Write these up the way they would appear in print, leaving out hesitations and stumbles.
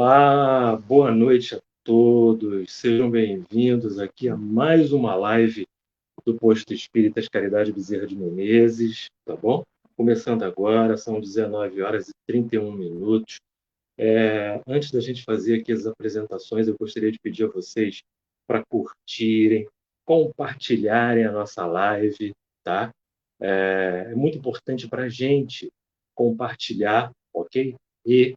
Olá, boa noite a todos. Sejam bem-vindos aqui a mais uma live do Posto Espíritas Caridade Bezerra de Menezes, tá bom? Começando agora, são 19 horas e 31 minutos. Antes da gente fazer aqui as apresentações, eu gostaria de pedir a vocês para curtirem, compartilharem a nossa live, tá? É muito importante para a gente compartilhar, ok? E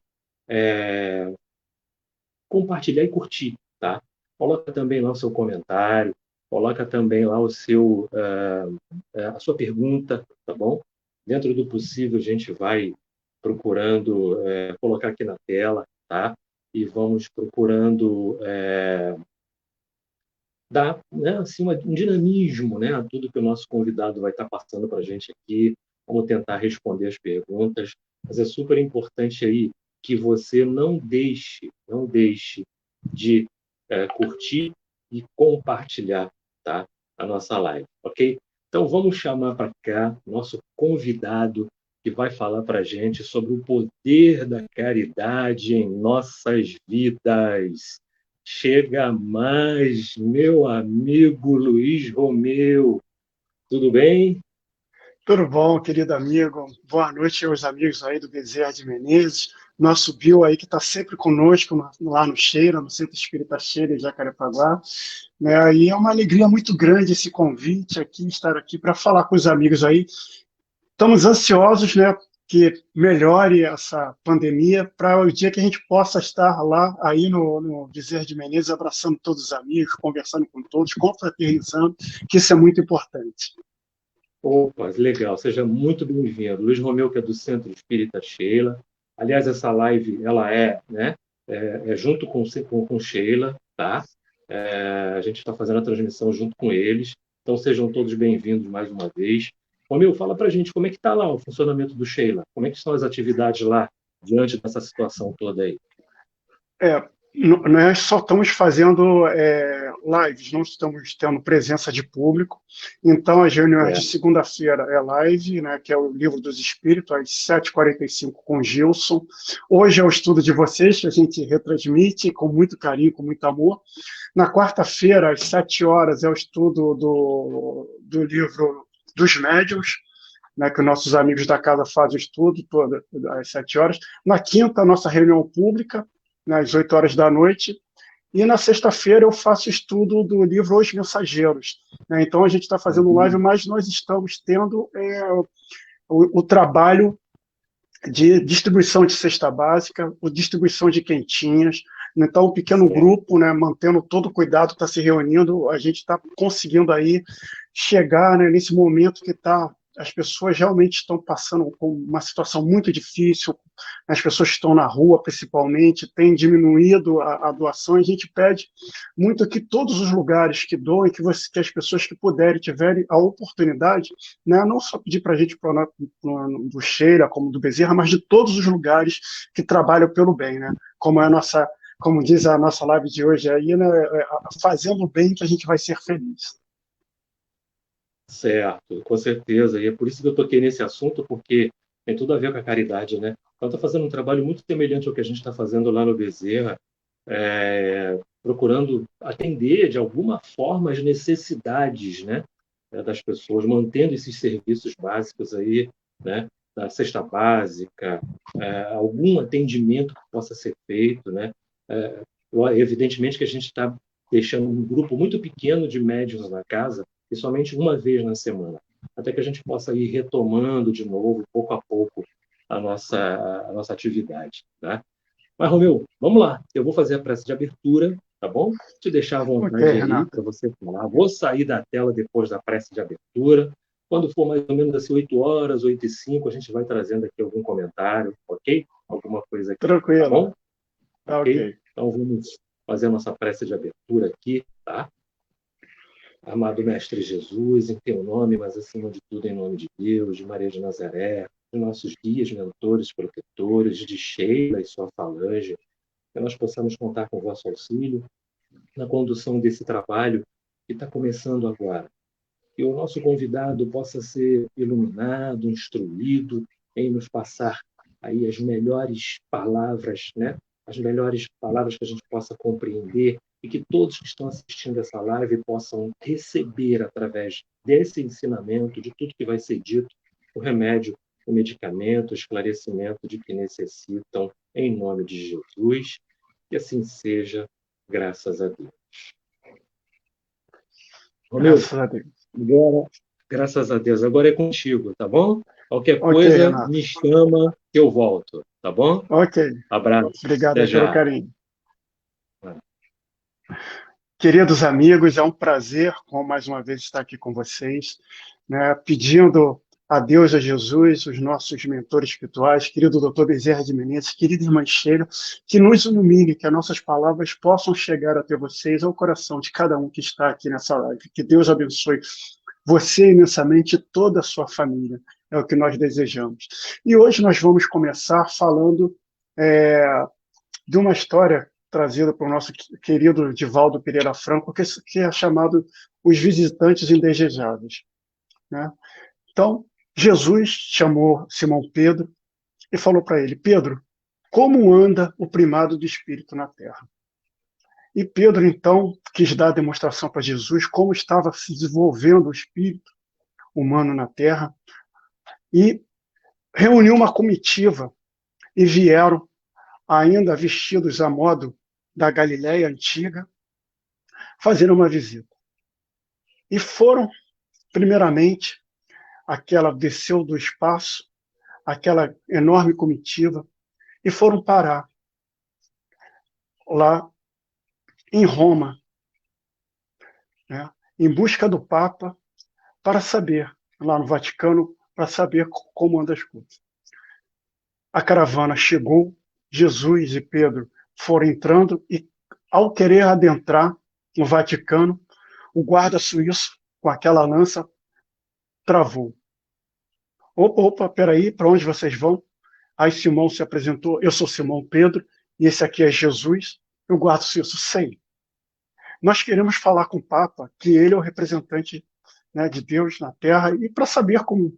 compartilhar e curtir, tá? Coloca também lá o seu comentário, coloca também lá a sua pergunta, tá bom? Dentro do possível, a gente vai procurando colocar aqui na tela, tá? E vamos procurando dar, né, assim, um dinamismo, né, a tudo que o nosso convidado vai estar passando para a gente aqui. Vamos tentar responder as perguntas, mas é super importante aí que você não deixe de curtir e compartilhar, tá, a nossa live, ok? Então vamos chamar para cá nosso convidado que vai falar para a gente sobre o poder da caridade em nossas vidas. Chega mais, meu amigo Luiz Romeu. Tudo bem? Tudo bom, querido amigo? Boa noite aos amigos aí do Bezerra de Menezes. Nosso Bill aí que está sempre conosco lá no Cheira, no Centro Espírita Cheira, em Jacarepaguá. Né? E é uma alegria muito grande esse convite aqui, estar aqui para falar com os amigos aí. Estamos ansiosos, né, que melhore essa pandemia para o dia que a gente possa estar lá aí no Bezerra de Menezes, abraçando todos os amigos, conversando com todos, confraternizando, que isso é muito importante. Opa, legal, seja muito bem-vindo. Luiz Romeu, que é do Centro Espírita Sheila. Aliás, essa live, ela junto com Sheila, tá? A gente está fazendo a transmissão junto com eles. Então, sejam todos bem-vindos mais uma vez. Romeu, fala para a gente como é que está lá o funcionamento do Sheila. Como é que estão as atividades lá, diante dessa situação toda aí? É, nós só estamos fazendo lives, não estamos tendo presença de público. Então, as reuniões de É. segunda-feira é live, né, que é o Livro dos Espíritos, às 7h45 com Gilson. Hoje é o estudo de vocês, que a gente retransmite com muito carinho, com muito amor. Na quarta-feira, às 7 horas, é o estudo do livro dos médiuns, né, que nossos amigos da casa fazem o estudo às 7 horas. Na quinta, a nossa reunião pública, né, às 8 horas da noite. E na sexta-feira eu faço estudo do livro Os Mensageiros. Né? Então a gente está fazendo live, mas nós estamos tendo o trabalho de distribuição de cesta básica, o distribuição de quentinhas. Então, um pequeno grupo, né, mantendo todo o cuidado, está se reunindo, a gente está conseguindo aí chegar, né, nesse momento que as pessoas realmente estão passando por uma situação muito difícil, as pessoas que estão na rua, principalmente, tem diminuído a doação, e a gente pede muito que todos os lugares que doem, que as pessoas que puderem, tiverem a oportunidade, né, não só pedir para a gente do Cheira, como do Bezerra, mas de todos os lugares que trabalham pelo bem, né, como diz a nossa live de hoje aí, né, fazendo o bem que a gente vai ser feliz. Certo, com certeza. E é por isso que eu toquei nesse assunto, porque tem tudo a ver com a caridade, né? Ela está fazendo um trabalho muito semelhante ao que a gente está fazendo lá no Bezerra, procurando atender de alguma forma as necessidades, né, das pessoas, mantendo esses serviços básicos aí, né, da cesta básica, algum atendimento que possa ser feito, né? É, Evidentemente que a gente está deixando um grupo muito pequeno de médiuns na casa, e somente uma vez na semana, até que a gente possa ir retomando de novo, pouco a pouco, a nossa atividade. Tá? Mas, Romeu, vamos lá. Eu vou fazer a prece de abertura, tá bom? Te deixar à Ok, vontade aí Renato. para você falar. Vou sair da tela depois da prece de abertura. Quando for mais ou menos assim, 8 horas, 8h05, a gente vai trazendo aqui algum comentário, ok? Alguma coisa aqui, tá Tranquilo. bom? Tá ok. Ok? Então, vamos fazer a nossa prece de abertura aqui, tá? Amado Mestre Jesus, em teu nome, mas acima de tudo em nome de Deus, de Maria de Nazaré, de nossos guias, mentores, protetores, de Sheila e sua falange, que nós possamos contar com o vosso auxílio na condução desse trabalho que está começando agora. Que o nosso convidado possa ser iluminado, instruído em nos passar aí as melhores palavras, né, as melhores palavras que a gente possa compreender e que todos que estão assistindo essa live possam receber através desse ensinamento, de tudo que vai ser dito, o remédio, o medicamento, o esclarecimento de que necessitam, em nome de Jesus. Que assim seja, graças a Deus. Romildo, Graças a Deus. agora, graças a Deus, agora é contigo, tá bom? Qualquer Ok, coisa, Renato. me chama que eu volto, tá bom? Ok. Abraço. Obrigado Até aí pelo já. carinho. Queridos amigos, é um prazer, mais uma vez, estar aqui com vocês, né, pedindo a Deus, a Jesus, os nossos mentores espirituais, querido Dr. Bezerra de Menezes, querida irmã Sheila, que nos ilumine, que as nossas palavras possam chegar até vocês, ao coração de cada um que está aqui nessa live. Que Deus abençoe você imensamente e toda a sua família. É o que nós desejamos. E hoje nós vamos começar falando de uma história trazida por nosso querido Divaldo Pereira Franco, que é chamado Os Visitantes Indesejáveis, né? Então, Jesus chamou Simão Pedro e falou para ele: Pedro, como anda o primado do Espírito na terra? E Pedro, então, quis dar a demonstração para Jesus como estava se desenvolvendo o espírito humano na terra e reuniu uma comitiva e vieram, ainda vestidos à modo da Galiléia antiga, fazer uma visita. E foram, primeiramente, aquela desceu do espaço, aquela enorme comitiva, e foram parar lá em Roma, né, em busca do Papa, para saber, lá no Vaticano, para saber como andam as coisas. A caravana chegou, Jesus e Pedro foram entrando e, ao querer adentrar no Vaticano, o guarda suíço, com aquela lança, travou. Opa, opa, peraí, para onde vocês vão? Aí Simão se apresentou: eu sou Simão Pedro, e esse aqui é Jesus. Eu guarda suíço, sei. Nós queremos falar com o Papa, que ele é o representante, né, de Deus na Terra, e para saber como.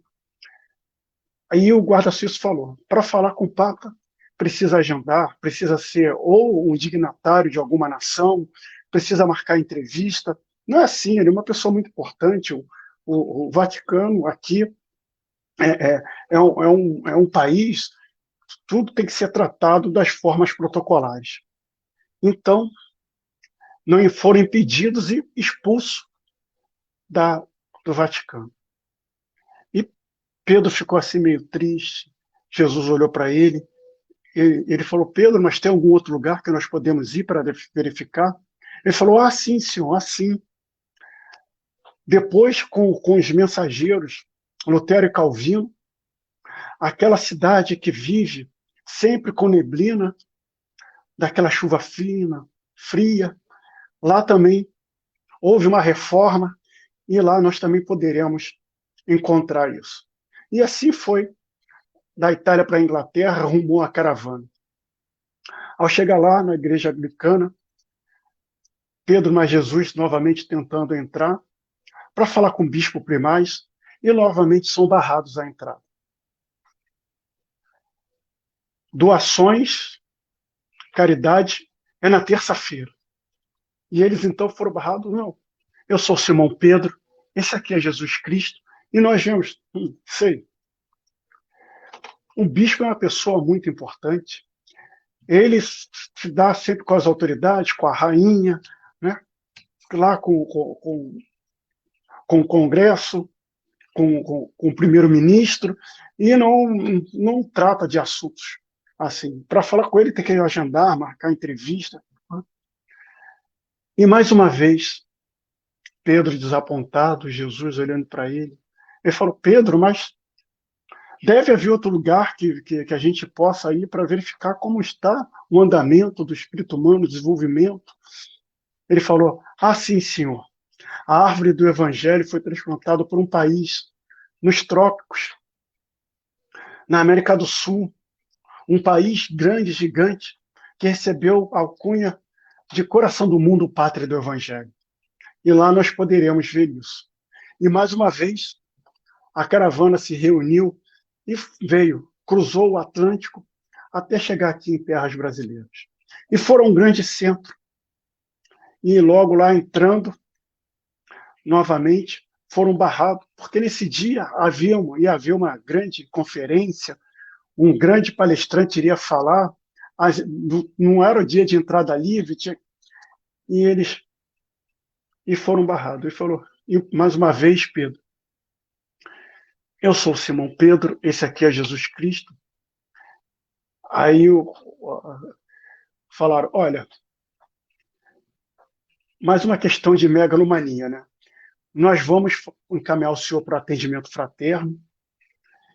Aí o guarda suíço falou: para falar com o Papa, precisa agendar, precisa ser ou um dignatário de alguma nação, precisa marcar entrevista. Não é assim, ele é uma pessoa muito importante. O Vaticano aqui é um país, tudo tem que ser tratado das formas protocolares. Então, não foram impedidos e expulsos do Vaticano. E Pedro ficou assim meio triste. Jesus olhou para ele. Ele falou: Pedro, mas tem algum outro lugar que nós podemos ir para verificar? Ele falou: ah, sim, senhor, assim. Depois, com os mensageiros, Lutero e Calvino, aquela cidade que vive sempre com neblina, daquela chuva fina, fria, lá também houve uma reforma e lá nós também poderemos encontrar isso. E assim foi, da Itália para a Inglaterra, rumou a caravana. Ao chegar lá, na igreja anglicana, Pedro mais Jesus novamente tentando entrar para falar com o bispo primaz e novamente são barrados à entrada. Doações, caridade, é na terça-feira. E eles então foram barrados: não, eu sou Simão Pedro, esse aqui é Jesus Cristo, e nós vemos, sei. O bispo é uma pessoa muito importante. Ele se dá sempre com as autoridades, com a rainha, né? Lá com o Congresso, com o primeiro-ministro, e não trata de assuntos assim. Para falar com ele, tem que agendar, marcar entrevista. E mais uma vez, Pedro desapontado, Jesus olhando para ele. Ele falou: Pedro, mas deve haver outro lugar que a gente possa ir para verificar como está o andamento do espírito humano, o desenvolvimento. Ele falou: ah, sim, senhor. A árvore do evangelho foi transplantada por um país nos trópicos, na América do Sul, um país grande, gigante, que recebeu a alcunha de coração do mundo, pátria do evangelho. E lá nós poderemos ver isso. E mais uma vez, a caravana se reuniu e veio, cruzou o Atlântico até chegar aqui em terras brasileiras. e foram a um grande centro. E logo lá entrando, novamente, foram barrados, porque nesse dia ia haver uma grande conferência, um grande palestrante iria falar, não era o dia de entrada livre, e eles foram barrados. Ele falou, e mais uma vez, Pedro, eu sou Simão Pedro, esse aqui é Jesus Cristo. Aí falaram, olha, mais uma questão de megalomania, né? Nós vamos encaminhar o senhor para o atendimento fraterno,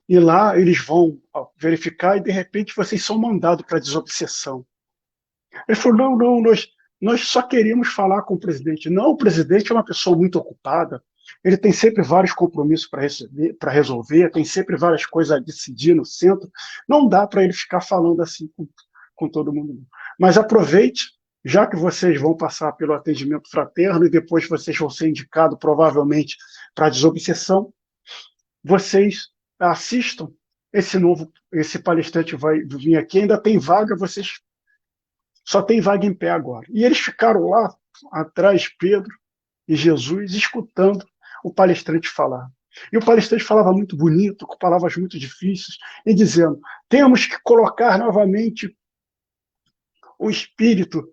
e lá eles vão verificar, e de repente vocês são mandados para desobsessão. Ele falou, não, nós só queríamos falar com o presidente. Não, o presidente é uma pessoa muito ocupada, ele tem sempre vários compromissos para resolver, tem sempre várias coisas a decidir no centro, não dá para ele ficar falando assim com todo mundo. Mas aproveite, já que vocês vão passar pelo atendimento fraterno e depois vocês vão ser indicados provavelmente para a desobsessão, vocês assistam esse palestrante vai vir aqui, ainda tem vaga, vocês só tem vaga em pé agora. E eles ficaram lá atrás, Pedro e Jesus, escutando o palestrante falar. E o palestrante falava muito bonito, com palavras muito difíceis, e dizendo, temos que colocar novamente o espírito,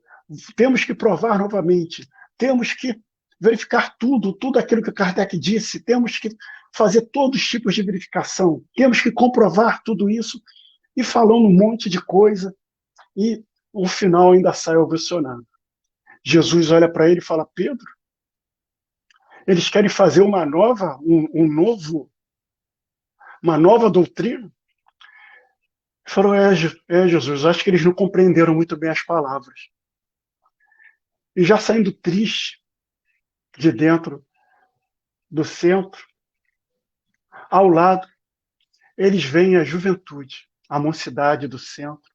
temos que provar novamente, temos que verificar tudo aquilo que Kardec disse, temos que fazer todos os tipos de verificação, temos que comprovar tudo isso, e falando um monte de coisa, e no final ainda sai ovacionado. Jesus olha para ele e fala, Pedro, eles querem fazer uma nova doutrina? Ele falou, Jesus, acho que eles não compreenderam muito bem as palavras. E já saindo triste de dentro do centro, ao lado, eles veem a juventude, a mocidade do centro,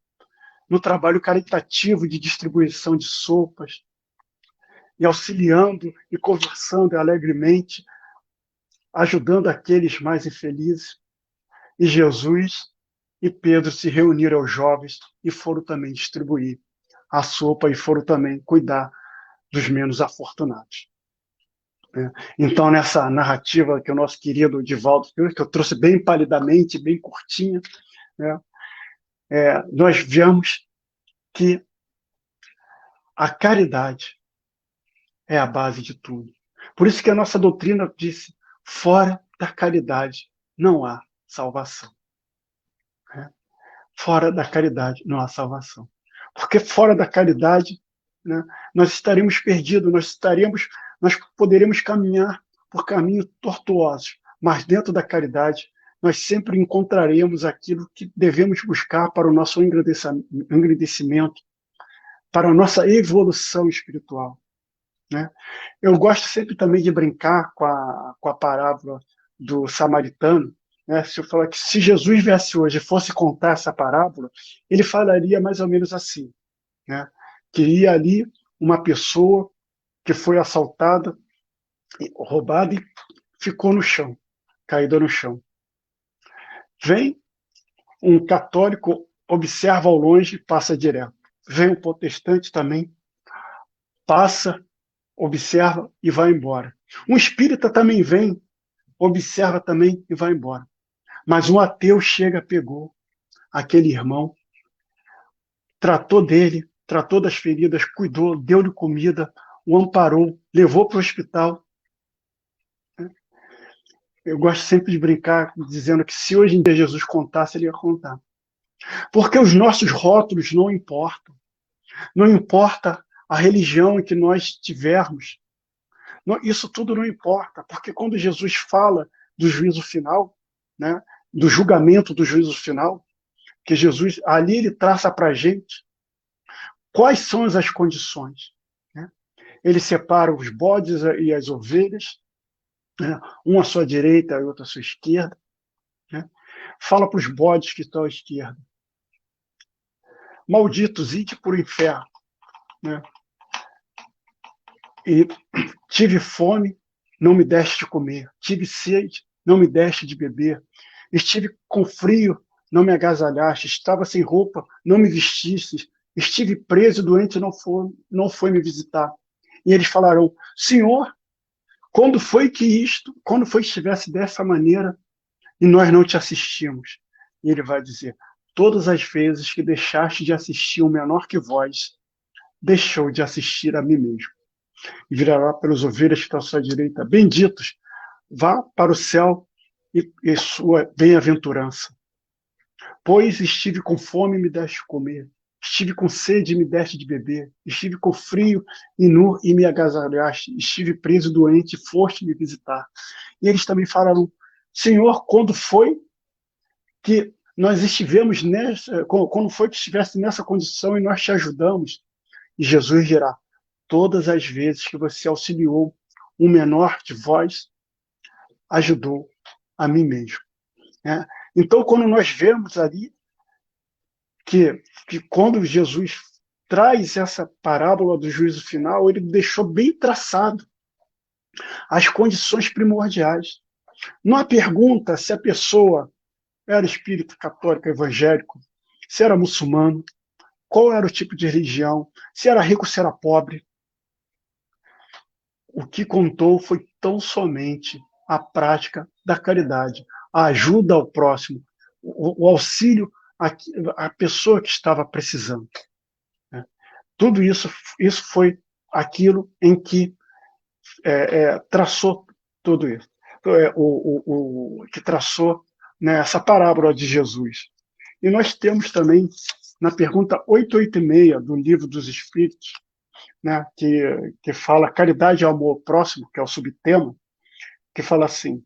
no trabalho caritativo de distribuição de sopas, e auxiliando e conversando alegremente, ajudando aqueles mais infelizes. E Jesus e Pedro se reuniram aos jovens e foram também distribuir a sopa e foram também cuidar dos menos afortunados. Então, nessa narrativa que o nosso querido Divaldo, que eu trouxe bem palidamente, bem curtinha, né, nós vemos que a caridade é a base de tudo. Por isso que a nossa doutrina disse, fora da caridade não há salvação. Fora da caridade não há salvação. Porque fora da caridade, né, nós estaríamos perdidos, nós poderíamos caminhar por caminhos tortuosos, mas dentro da caridade nós sempre encontraremos aquilo que devemos buscar para o nosso engrandecimento, para a nossa evolução espiritual. Né? Eu gosto sempre também de brincar com a parábola do samaritano. Né? Se eu falar que se Jesus viesse hoje e fosse contar essa parábola, ele falaria mais ou menos assim, né? Que ia ali uma pessoa que foi assaltada, roubada e ficou no chão, caída no chão. Vem um católico, observa ao longe e passa direto. Vem um protestante também, passa, observa e vai embora. Um espírita também vem, observa também e vai embora. Mas um ateu chega, pegou aquele irmão, tratou dele, tratou das feridas, cuidou, deu-lhe comida, o amparou, levou para o hospital. Eu gosto sempre de brincar dizendo que se hoje em dia Jesus contasse, ele ia contar. Porque os nossos rótulos não importam. Não importa a religião em que nós tivermos. Isso tudo não importa, porque quando Jesus fala do juízo final, né, do julgamento do juízo final, que Jesus ali ele traça para a gente quais são as condições. Né? Ele separa os bodes e as ovelhas, né, um à sua direita e outro à sua esquerda. Né? Fala para os bodes que estão à esquerda. Malditos, ide para o inferno. Né? E tive fome, não me deste de comer. Tive sede, não me deste de beber. Estive com frio, não me agasalhaste. Estava sem roupa, não me vestistes. estive preso e doente, não foi me visitar. E eles falarão: Senhor, quando foi que estivesse dessa maneira e nós não te assistimos? E ele vai dizer: todas as vezes que deixaste de assistir o menor que vós, deixou de assistir a mim mesmo. E virará pelas ovelhas que estão à sua direita: benditos, vá para o céu e sua bem-aventurança. Pois estive com fome e me deste de comer, estive com sede e me deste de beber, estive com frio e nu e me agasalhaste, estive preso e doente e foste me visitar. E eles também falaram: Senhor, quando foi que nós estivemos quando foi que estivesse nessa condição e nós te ajudamos? E Jesus dirá: todas as vezes que você auxiliou um menor de vós, ajudou a mim mesmo. Né? Então, quando nós vemos ali que quando Jesus traz essa parábola do juízo final, ele deixou bem traçado as condições primordiais. Não há pergunta se a pessoa era espírita, católico, evangélico, se era muçulmano, qual era o tipo de religião, se era rico, se era pobre. O que contou foi tão somente a prática da caridade, a ajuda ao próximo, o auxílio à pessoa que estava precisando. Tudo isso foi aquilo em que traçou tudo isso, que traçou, né, essa parábola de Jesus. E nós temos também, na pergunta 886 do Livro dos Espíritos, né, que fala caridade e amor próximo, que é o subtema, que fala assim: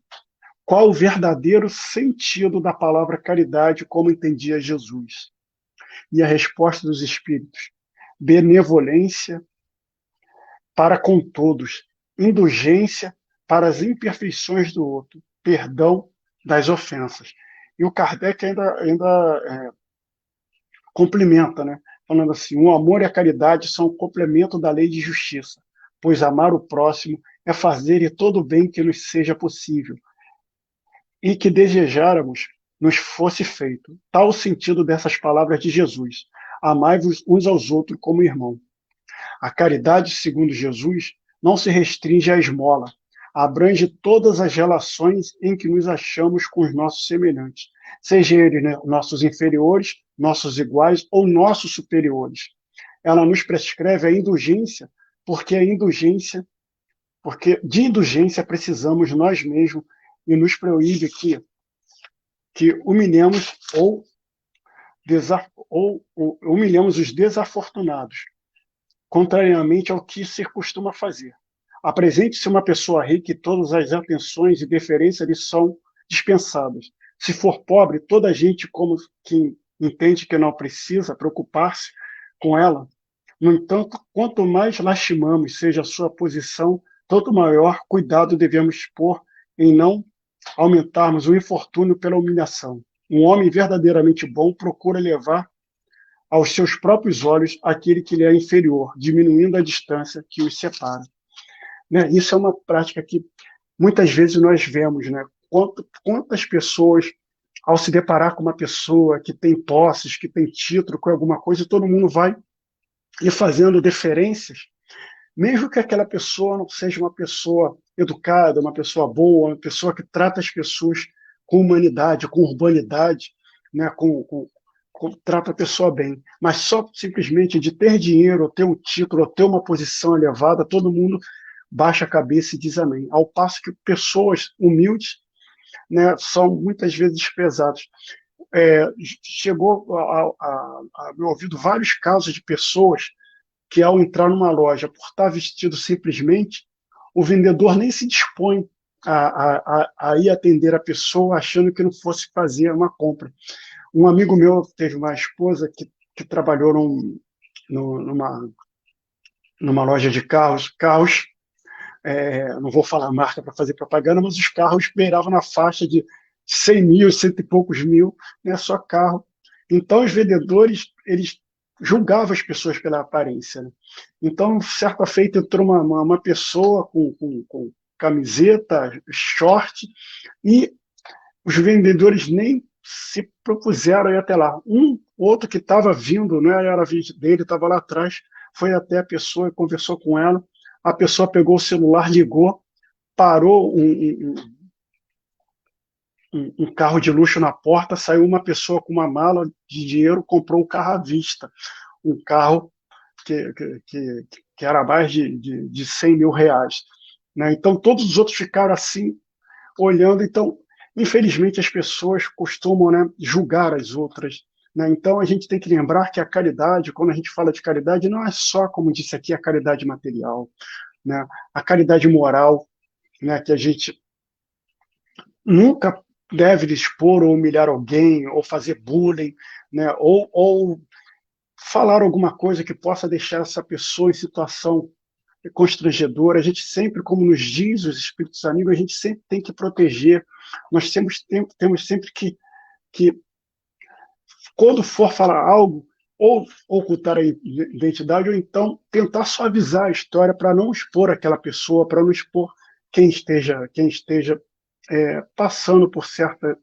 qual o verdadeiro sentido da palavra caridade como entendia Jesus? E a resposta dos Espíritos: benevolência para com todos, indulgência para as imperfeições do outro, perdão das ofensas. E o Kardec ainda complementa, né? Falando assim: o amor e a caridade são o complemento da lei de justiça, pois amar o próximo é fazer todo o bem que nos seja possível e que desejáramos nos fosse feito. Tal o sentido dessas palavras de Jesus: amai-vos uns aos outros como irmão. A caridade, segundo Jesus, não se restringe à esmola, abrange todas as relações em que nos achamos com os nossos semelhantes, seja eles, né, nossos inferiores, nossos iguais ou nossos superiores. Ela nos prescreve a indulgência, porque de indulgência precisamos nós mesmos, e nos proíbe que humilhemos ou humilhamos os desafortunados, contrariamente ao que se costuma fazer. Apresente-se uma pessoa rica e todas as atenções e deferências lhe são dispensadas. Se for pobre, toda a gente como quem entende que não precisa preocupar-se com ela. No entanto, quanto mais lastimamos seja a sua posição, tanto maior cuidado devemos pôr em não aumentarmos o infortúnio pela humilhação. Um homem verdadeiramente bom procura levar aos seus próprios olhos aquele que lhe é inferior, diminuindo a distância que os separa. Né? Isso é uma prática que muitas vezes nós vemos, né? Quantas pessoas, ao se deparar com uma pessoa que tem posses, que tem título, com alguma coisa, todo mundo vai ir fazendo deferências, mesmo que aquela pessoa não seja uma pessoa educada, uma pessoa boa, uma pessoa que trata as pessoas com humanidade, com urbanidade, né? Trata a pessoa bem, mas só simplesmente de ter dinheiro, ou ter um título, ou ter uma posição elevada, todo mundo baixa a cabeça e diz amém. Ao passo que pessoas humildes, né, são muitas vezes desprezadas. Chegou a meu ouvido vários casos de pessoas que, ao entrar numa loja, por estar vestido simplesmente, o vendedor nem se dispõe a ir atender a pessoa, achando que não fosse fazer uma compra. Um amigo meu teve uma esposa que trabalhou numa loja de carros, não vou falar a marca para fazer propaganda, mas os carros beiravam na faixa de 100 mil, cento e poucos mil, né, só carro. Então, os vendedores, eles julgavam as pessoas pela aparência. Né? Então, certa feita, entrou uma pessoa com camiseta, short, e os vendedores nem se propuseram a ir até lá. Outro que estava vindo, não era a vez dele, estava lá atrás, foi até a pessoa e conversou com ela. A pessoa pegou o celular, ligou, parou um carro de luxo na porta, saiu uma pessoa com uma mala de dinheiro, comprou um carro à vista, um carro que era mais de 100 mil reais. Né? Então, todos os outros ficaram assim, olhando. Então, infelizmente, as pessoas costumam, né, julgar as outras. Né? Então, a gente tem que lembrar que a caridade, quando a gente fala de caridade, não é só, como disse aqui, a caridade material. Né? A caridade moral, né, que a gente nunca deve expor ou humilhar alguém, ou fazer bullying, né, ou falar alguma coisa que possa deixar essa pessoa em situação constrangedora. A gente sempre, como nos diz os espíritos amigos, a gente sempre tem que proteger. Nós temos sempre que, quando for falar algo, ou ocultar a identidade, ou então tentar suavizar a história para não expor aquela pessoa, para não expor quem esteja passando por certa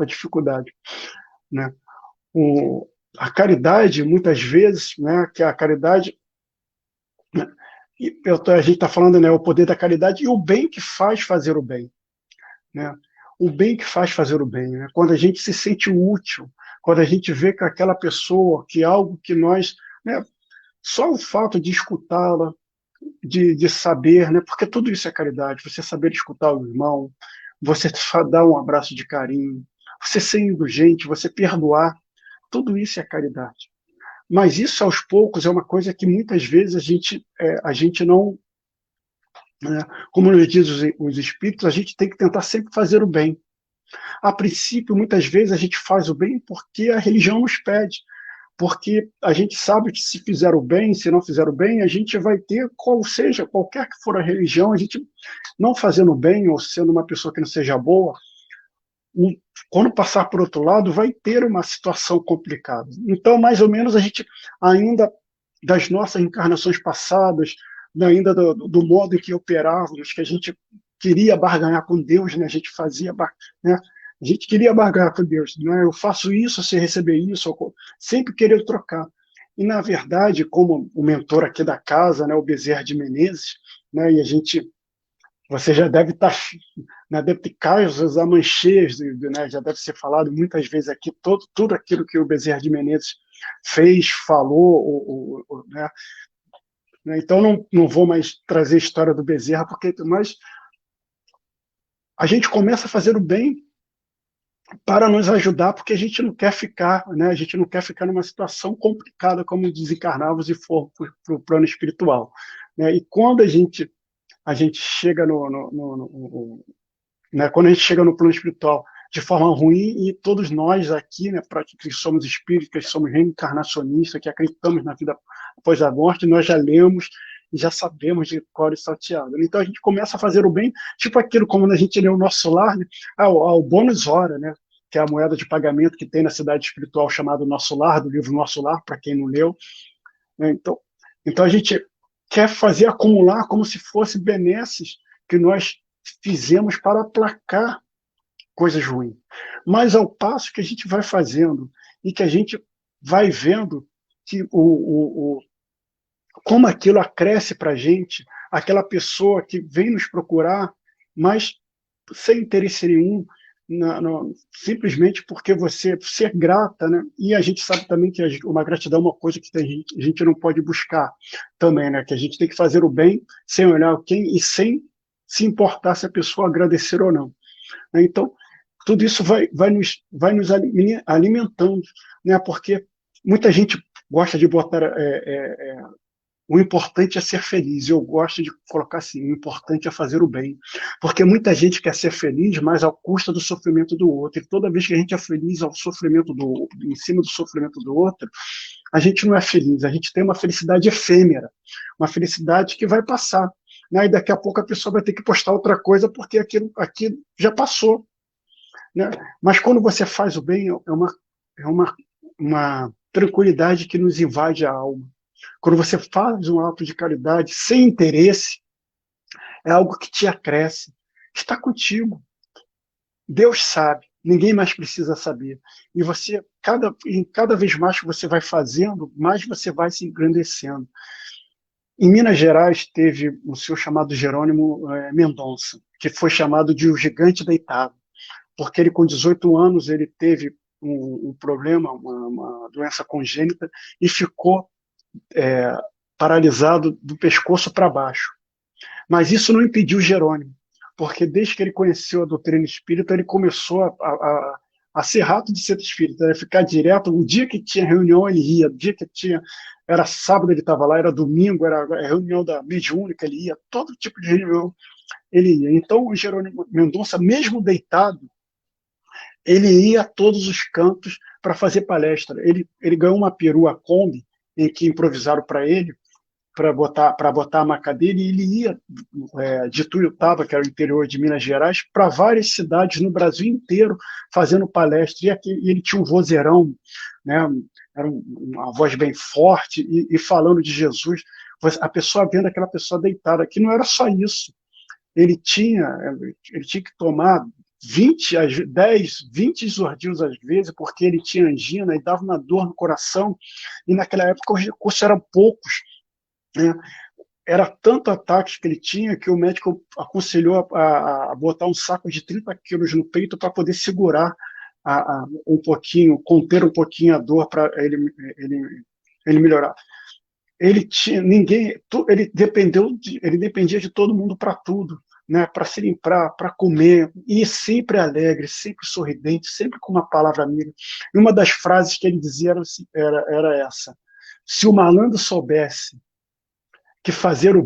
dificuldade. Né? A caridade, muitas vezes, né, que a caridade, né, a gente está falando, né, o poder da caridade e o bem que faz fazer o bem. Né? O bem que faz fazer o bem. Né? Quando a gente se sente útil, quando a gente vê que aquela pessoa, que algo que nós... Né, só o fato de escutá-la, de saber, né, porque tudo isso é caridade, você saber escutar o irmão, você dar um abraço de carinho, você ser indulgente, você perdoar, tudo isso é caridade. Mas isso, aos poucos, é uma coisa que muitas vezes a gente não... Né, como nos diz os espíritos, a gente tem que tentar sempre fazer o bem. A princípio, muitas vezes, a gente faz o bem porque a religião nos pede. Porque a gente sabe que se fizer o bem, se não fizer o bem, a gente vai ter, qualquer que for a religião, a gente não fazendo o bem ou sendo uma pessoa que não seja boa, quando passar por outro lado, vai ter uma situação complicada. Então, mais ou menos, a gente ainda, das nossas encarnações passadas, ainda do modo em que operávamos, que a gente queria barganhar com Deus, né? A gente fazia, né? A gente queria barganhar com Deus, né? Eu faço isso, você receber isso, sempre querer trocar. E, na verdade, como o mentor aqui da casa, né, o Bezerra de Menezes, né, e você já deve estar, né, deve ter causas amancheias, né, já deve ser falado muitas vezes aqui, tudo aquilo que o Bezerra de Menezes fez, falou, né? Então não vou mais trazer a história do Bezerra, mas a gente começa a fazer o bem para nos ajudar, porque a gente não quer ficar, né? A gente não quer ficar numa situação complicada como desencarnarmos e for para o plano espiritual. Né? E quando a gente chega né, quando a gente chega no plano espiritual de forma ruim, e todos nós aqui, né, que somos espíritas, que somos reencarnacionistas, que acreditamos na vida após a morte, nós já lemos e já sabemos de cor e salteado. Então a gente começa a fazer o bem, tipo aquilo como a gente lê o Nosso Lar, né, ao bônus hora, né, que é a moeda de pagamento que tem na cidade espiritual chamada Nosso Lar, do livro Nosso Lar, para quem não leu. Né, então a gente quer fazer acumular como se fosse benesses que nós fizemos para aplacar coisas ruins. Mas ao passo que a gente vai fazendo e que a gente vai vendo que como aquilo acresce para a gente, aquela pessoa que vem nos procurar, mas sem interesse nenhum, simplesmente porque você ser grata, né? E a gente sabe também que uma gratidão é uma coisa que a gente não pode buscar também, né? Que a gente tem que fazer o bem sem olhar quem e sem se importar se a pessoa agradecer ou não. Então, tudo isso vai nos alimentando, né? Porque muita gente gosta de botar o importante é ser feliz. Eu gosto de colocar assim, o importante é fazer o bem. Porque muita gente quer ser feliz, mas ao custo do sofrimento do outro. E toda vez que a gente é feliz em cima do sofrimento do outro, a gente não é feliz. A gente tem uma felicidade efêmera, uma felicidade que vai passar. Né? E daqui a pouco a pessoa vai ter que postar outra coisa porque aquilo já passou. Né? Mas quando você faz o bem, é uma tranquilidade que nos invade a alma. Quando você faz um ato de caridade sem interesse, é algo que te acresce, está contigo. Deus sabe, Ninguém mais precisa saber. E você, cada vez mais que você vai fazendo, mais você vai se engrandecendo. Em Minas Gerais, teve um senhor chamado Jerônimo Mendonça, que foi chamado de o gigante deitado, porque ele, com 18 anos, ele teve um problema, uma doença congênita, e ficou é, paralisado do pescoço para baixo. Mas isso não impediu Jerônimo, porque desde que ele conheceu a doutrina espírita, ele começou a ser rato de centro espírita, né? Ficar direto. O dia que tinha reunião, ele ia. O dia que tinha. Era sábado, ele estava lá, era domingo, era a reunião da mediúnica, ele ia. Todo tipo de reunião, ele ia. Então, o Jerônimo Mendonça, mesmo deitado, ele ia a todos os cantos para fazer palestra. Ele ganhou uma perua Kombi, em que improvisaram para ele, para botar a maca dele, e ele ia de Tuiutaba, que era o interior de Minas Gerais, para várias cidades no Brasil inteiro, fazendo palestra. E ele tinha um vozeirão, né, era uma voz bem forte, e falando de Jesus. A pessoa vendo aquela pessoa deitada, que não era só isso. Ele tinha, ele tinha que tomar 10, 20 exordios às vezes, porque ele tinha angina e dava uma dor no coração, e naquela época os recursos eram poucos, né? Era tanto ataques que ele tinha que o médico aconselhou a botar um saco de 30 quilos no peito para poder segurar um pouquinho, conter um pouquinho a dor para ele melhorar. Ele tinha ninguém, ele dependia de todo mundo para tudo, né? Para se limpar, para comer, e sempre alegre, sempre sorridente, sempre com uma palavra amiga. E uma das frases que ele dizia era essa: se o malandro soubesse que fazer o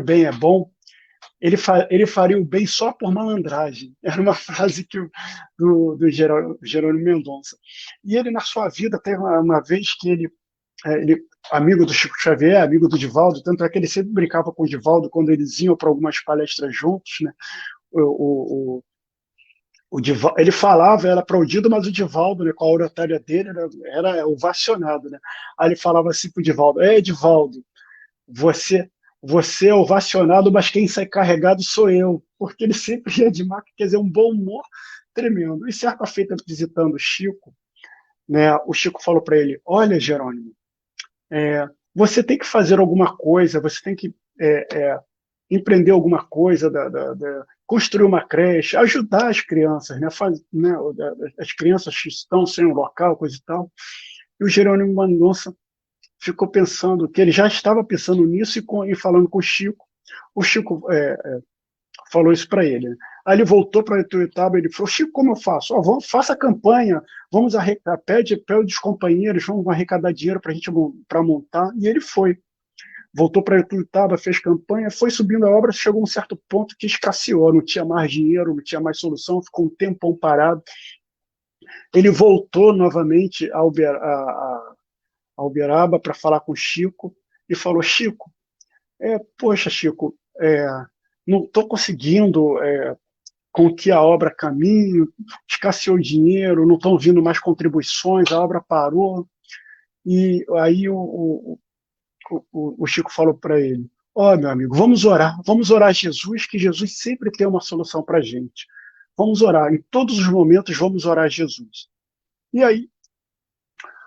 bem é bom, ele faria o bem só por malandragem. Era uma frase do Jerônimo Mendonça. E ele, na sua vida, teve uma vez que ele, amigo do Chico Xavier, amigo do Divaldo, tanto é que ele sempre brincava com o Divaldo quando eles iam para algumas palestras juntos, né? O Divaldo, ele falava, era aplaudido, mas o Divaldo, né, com a oratória dele, era ovacionado, né? Aí ele falava assim para o Divaldo: Divaldo, você, você é ovacionado, mas quem sai carregado sou eu, porque ele sempre ia de maca, quer dizer, um bom humor tremendo. E certa feita, visitando o Chico, né, o Chico falou para ele: olha, Jerônimo, você tem que fazer alguma coisa, você tem que empreender alguma coisa, construir uma creche, ajudar as crianças, né, as crianças que estão sem um local, coisa e tal. E o Jerônimo Mendonça ficou pensando, que ele já estava pensando nisso, e falando com o Chico falou isso para ele. Aí ele voltou para Ituiutaba, ele falou: Chico, como eu faço? Faça a campanha, vamos pede os companheiros, vamos arrecadar dinheiro para a gente para montar. E ele foi. Voltou para Ituiutaba, fez campanha, foi subindo a obra, chegou a um certo ponto que escasseou, não tinha mais dinheiro, não tinha mais solução, ficou um tempão parado. Ele voltou novamente a Uberaba para falar com o Chico, e falou: Chico, poxa, Chico, não estou conseguindo com que a obra caminhe, escasseou dinheiro, não estão vindo mais contribuições, a obra parou. E aí o Chico falou para ele: meu amigo, vamos orar a Jesus, que Jesus sempre tem uma solução para a gente. Vamos orar, em todos os momentos vamos orar a Jesus. E aí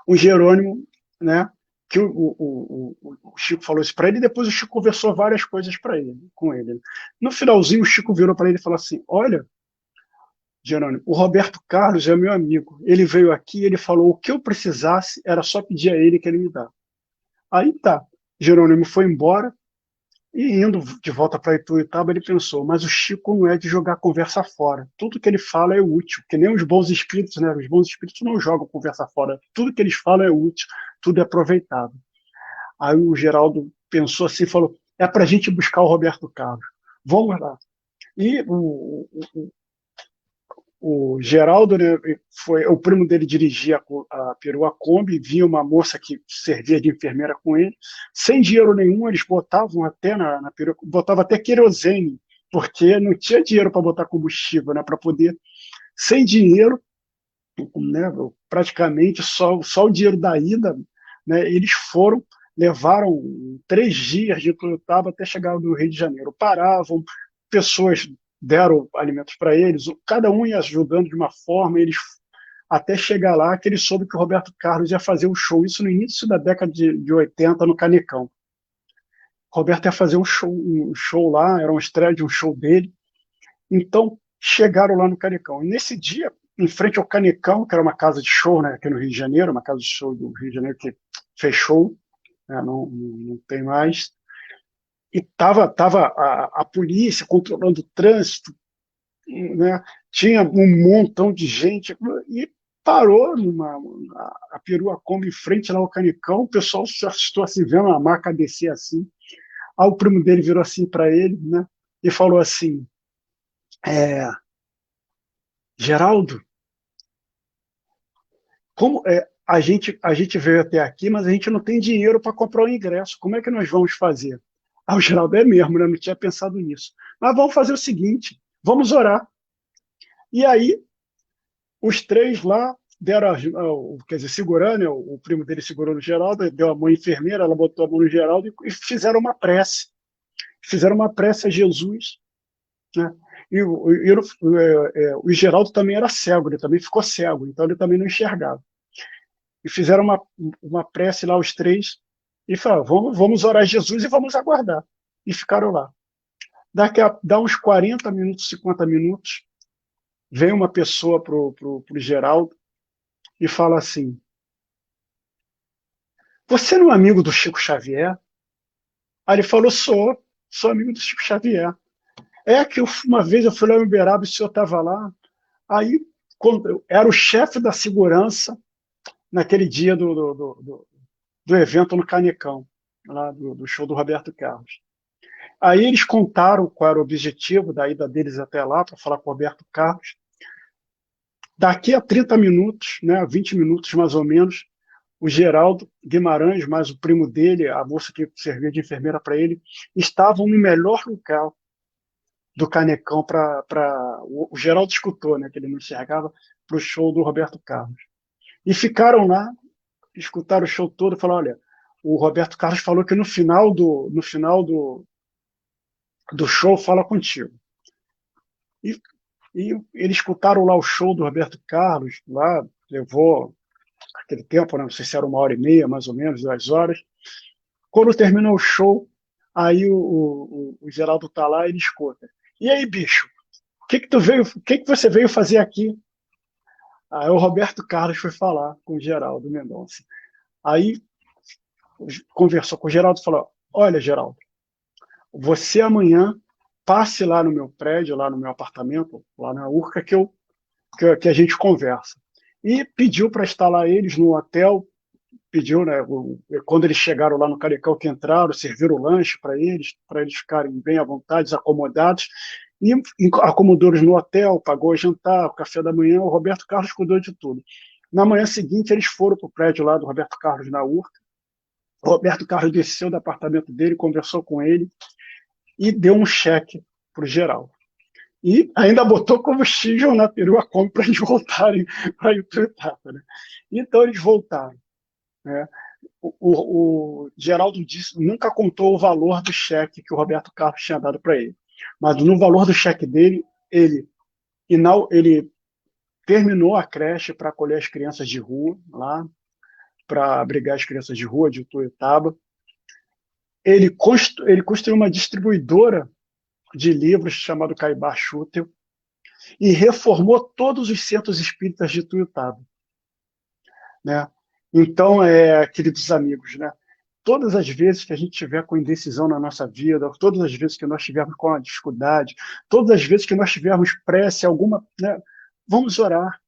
o Jerônimo, né, que o Chico falou isso para ele, e depois o Chico conversou várias coisas com ele. No finalzinho, o Chico virou para ele e falou assim: olha, Jerônimo, o Roberto Carlos é meu amigo. Ele veio aqui, ele falou: o que eu precisasse era só pedir a ele que ele me dá. Aí tá, Jerônimo foi embora, e indo de volta para Ituiutaba, ele pensou: mas o Chico não é de jogar conversa fora. Tudo que ele fala é útil, que nem os bons espíritos, né? Os bons espíritos não jogam conversa fora. Tudo que eles falam é útil, tudo é aproveitável. Aí o Geraldo pensou assim, falou: é para a gente buscar o Roberto Carlos. Vamos lá. E o Geraldo, né, o primo dele dirigia a perua Kombi, vinha uma moça que servia de enfermeira com ele, sem dinheiro nenhum, eles botavam até na perua, botavam até querosene, porque não tinha dinheiro para botar combustível, né, para poder, sem dinheiro, né, praticamente só o dinheiro da ida, né, eles levaram 3 dias de Ituiutaba até chegar no Rio de Janeiro. Paravam, pessoas deram alimentos para eles, cada um ia ajudando de uma forma, eles até chegar lá que ele soube que o Roberto Carlos ia fazer um show, isso no início da década de 80, no Canecão. O Roberto ia fazer um show lá, era uma estreia de um show dele, então chegaram lá no Canecão. E nesse dia, em frente ao Canecão, que era uma casa de show, né, aqui no Rio de Janeiro, uma casa de show do Rio de Janeiro que fechou, né, não tem mais, e tava a polícia controlando o trânsito, né, tinha um montão de gente, e parou a perua Kombi em frente lá ao Canecão, o pessoal se assustou assim, vendo a marca descer assim. Aí o primo dele virou assim para ele, né, e falou assim, Geraldo, como a gente veio até aqui, mas a gente não tem dinheiro para comprar o ingresso, como é que nós vamos fazer? Ah, o Geraldo é mesmo, né? Não tinha pensado nisso. Mas vamos fazer o seguinte, vamos orar. E aí, os três lá deram, quer dizer, segurando, né? O primo dele segurou no Geraldo, deu a mão enfermeira, ela botou a mão no Geraldo e fizeram uma prece. Fizeram uma prece a Jesus, né? O Geraldo também era cego, ele também ficou cego, então ele também não enxergava. E fizeram uma prece lá, os três, e falaram, vamos orar a Jesus e vamos aguardar. E ficaram lá. Dá uns 40 minutos, 50 minutos, vem uma pessoa pro Geraldo e fala assim, você não é amigo do Chico Xavier? Aí ele falou, sou amigo do Chico Xavier. É que uma vez eu fui lá em Uberaba e o senhor estava lá, aí era o chefe da segurança naquele dia do evento no Canecão, lá do show do Roberto Carlos. Aí eles contaram qual era o objetivo da ida deles até lá, para falar com o Roberto Carlos. Daqui a 30 minutos, né, 20 minutos mais ou menos, o Geraldo Guimarães, mais o primo dele, a moça que servia de enfermeira para ele, estavam no melhor local do Canecão o Geraldo escutou, né, que ele não enxergava, para o show do Roberto Carlos. E ficaram lá, escutaram o show todo e falaram, olha, o Roberto Carlos falou que no final do show fala contigo. E, e eles escutaram lá o show do Roberto Carlos, lá levou aquele tempo, né, não sei se era 1h30, mais ou menos, 2 horas. Quando terminou o show, aí o Geraldo tá lá e ele escuta. E aí, bicho, o que você veio fazer aqui? Aí o Roberto Carlos foi falar com o Geraldo Mendonça. Aí conversou com o Geraldo e falou, olha, Geraldo, você amanhã passe lá no meu prédio, lá no meu apartamento, lá na Urca, que a gente conversa. E pediu para instalar eles no hotel, pediu, né, quando eles chegaram lá no Canecão, que entraram, serviram o lanche para eles ficarem bem à vontade, acomodados, e acomodou eles no hotel, pagou o jantar, o café da manhã, o Roberto Carlos cuidou de tudo. Na manhã seguinte, eles foram para o prédio lá do Roberto Carlos, na Urca. O Roberto Carlos desceu do apartamento dele, conversou com ele e deu um cheque para o Geraldo. E ainda botou combustível na perua Kombi para eles voltarem para Ituiutaba, né? Então eles voltaram, né? O Geraldo disse, nunca contou o valor do cheque que o Roberto Carlos tinha dado para ele. Mas no valor do cheque dele, ele terminou a creche para acolher as crianças de rua, lá, para abrigar as crianças de rua de Ituiutaba. Ele construiu uma distribuidora de livros chamado Caibar Schutel e reformou todos os centros espíritas de Ituiutaba, né? Então, queridos amigos, né, todas as vezes que a gente tiver com indecisão na nossa vida, todas as vezes que nós tivermos com a dificuldade, todas as vezes que nós tivermos prece alguma, né, vamos orar.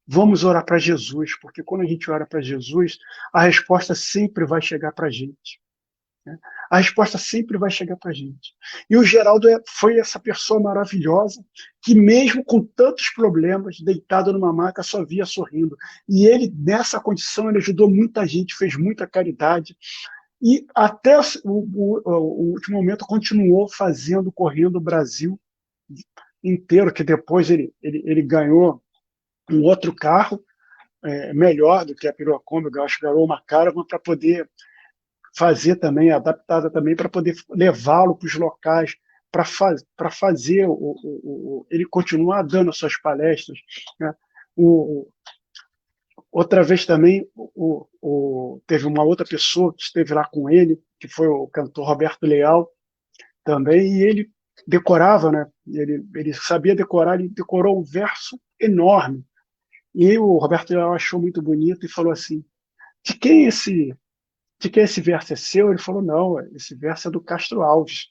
Vamos orar para Jesus, porque quando a gente ora para Jesus, a resposta sempre vai chegar para a gente, né? A resposta sempre vai chegar para a gente. E o Geraldo foi essa pessoa maravilhosa que, mesmo com tantos problemas, deitado numa maca, só via sorrindo. E ele, nessa condição, ele ajudou muita gente, fez muita caridade. E até o último momento continuou correndo o Brasil inteiro, que depois ele ganhou um outro carro, melhor do que a perua Kombi, eu acho que ganhou uma Caravan para poder fazer também, adaptada também, para poder levá-lo para os locais fazer, ele continuar dando as suas palestras. Né? O, Outra vez também, teve uma outra pessoa que esteve lá com ele, que foi o cantor Roberto Leal, também, e ele decorava, né? Ele sabia decorar, ele decorou um verso enorme. E o Roberto Leal achou muito bonito e falou assim: de quem esse verso é seu? Ele falou: não, esse verso é do Castro Alves.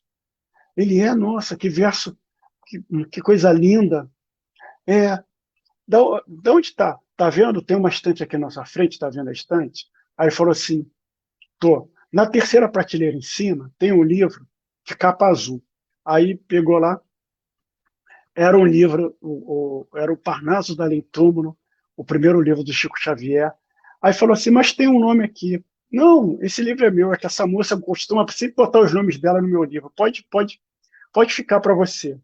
Ele nossa, que verso, que coisa linda. É, da onde está? Tá vendo? Tem uma estante aqui na nossa frente, tá vendo a estante? Aí ele falou assim: tô. Na terceira prateleira em cima tem um livro de capa azul. Aí pegou lá, era um livro, era o Parnaso da Além Túmulo, o primeiro livro do Chico Xavier. Aí falou assim: mas tem um nome aqui. Não, esse livro é meu, é que essa moça costuma sempre botar os nomes dela no meu livro. Pode ficar para você.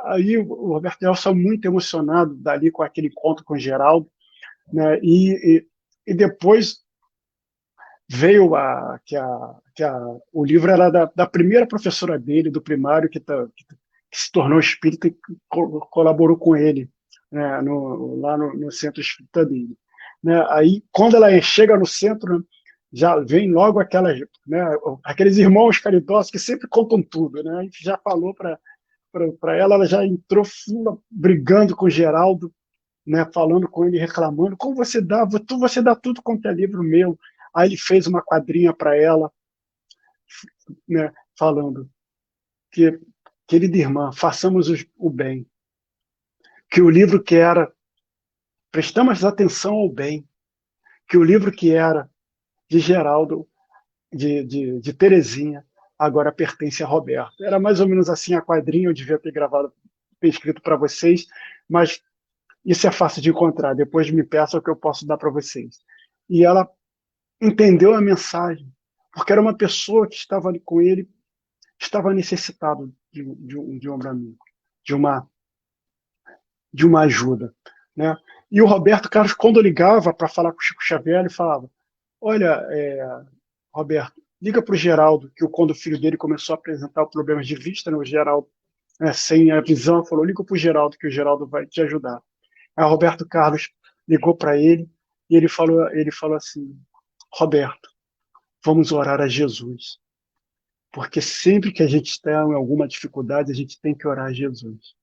Aí o Roberto Nelson muito emocionado dali com aquele encontro com o Geraldo, né? E depois veio o livro era da primeira professora dele, do primário, que se tornou espírita e colaborou com ele, né, lá no centro espírita dele. Né? Aí, quando ela chega no centro, né, já vem logo né, aqueles irmãos caridosos que sempre contam tudo. Né? A gente já falou para ela já entrou fula, brigando com o Geraldo, né, falando com ele, reclamando: como você dá tudo quanto é livro meu. Aí ele fez uma quadrinha para ela, né, falando que, querida irmã, façamos o bem, que o livro que era, prestamos atenção ao bem, que o livro que era de Geraldo, de Terezinha, agora pertence a Roberto. Era mais ou menos assim a quadrinha, eu devia ter escrito para vocês, mas isso é fácil de encontrar, depois me peçam que eu posso dar para vocês. E ela entendeu a mensagem, porque era uma pessoa que estava ali com ele, estava necessitado de um ombro amigo, de uma ajuda. Né? E o Roberto Carlos, quando ligava para falar com o Chico Xavier, ele falava: olha, Roberto, liga para o Geraldo, que quando o filho dele começou a apresentar problemas de vista, né, o Geraldo, sem a visão, falou: liga para o Geraldo, que o Geraldo vai te ajudar. Aí o Roberto Carlos ligou para ele e ele falou assim: Roberto, vamos orar a Jesus, porque sempre que a gente está em alguma dificuldade, a gente tem que orar a Jesus.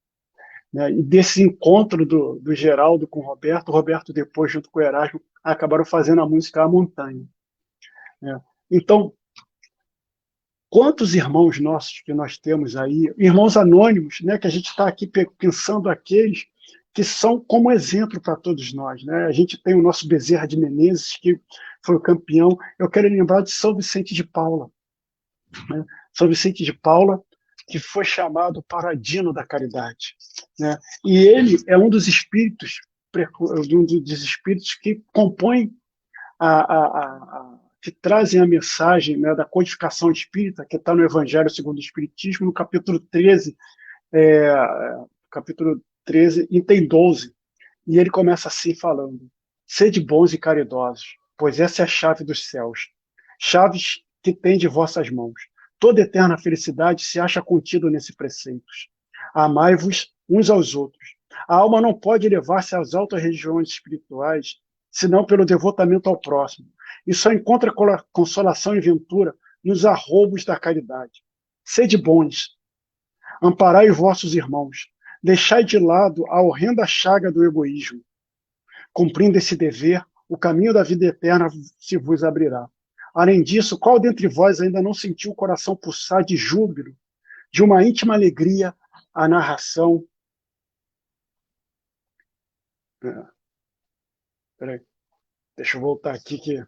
Né? E desse encontro do Geraldo com o Roberto depois, junto com o Erasmo, acabaram fazendo a música A Montanha. Né? Então, quantos irmãos nossos que nós temos aí, irmãos anônimos, né, que a gente está aqui pensando aqueles que são como exemplo para todos nós. Né? A gente tem o nosso Bezerra de Menezes, que foi o campeão. Eu quero lembrar de São Vicente de Paula. Né? São Vicente de Paula, que foi chamado Paladino da Caridade. Né? E ele é um dos espíritos que compõem que trazem a mensagem, né, da codificação espírita, que está no Evangelho segundo o Espiritismo, no capítulo 13, item 12. E ele começa assim falando: sede bons e caridosos, pois essa é a chave dos céus, chaves que tem de vossas mãos. Toda eterna felicidade se acha contida nesses preceitos. Amai-vos uns aos outros. A alma não pode elevar-se às altas regiões espirituais senão pelo devotamento ao próximo. E só encontra consolação e ventura nos arroubos da caridade. Sede bons, amparai os vossos irmãos, deixai de lado a horrenda chaga do egoísmo. Cumprindo esse dever, o caminho da vida eterna se vos abrirá. Além disso, qual dentre vós ainda não sentiu o coração pulsar de júbilo, de uma íntima alegria, a narração... Peraí, deixa eu voltar aqui que...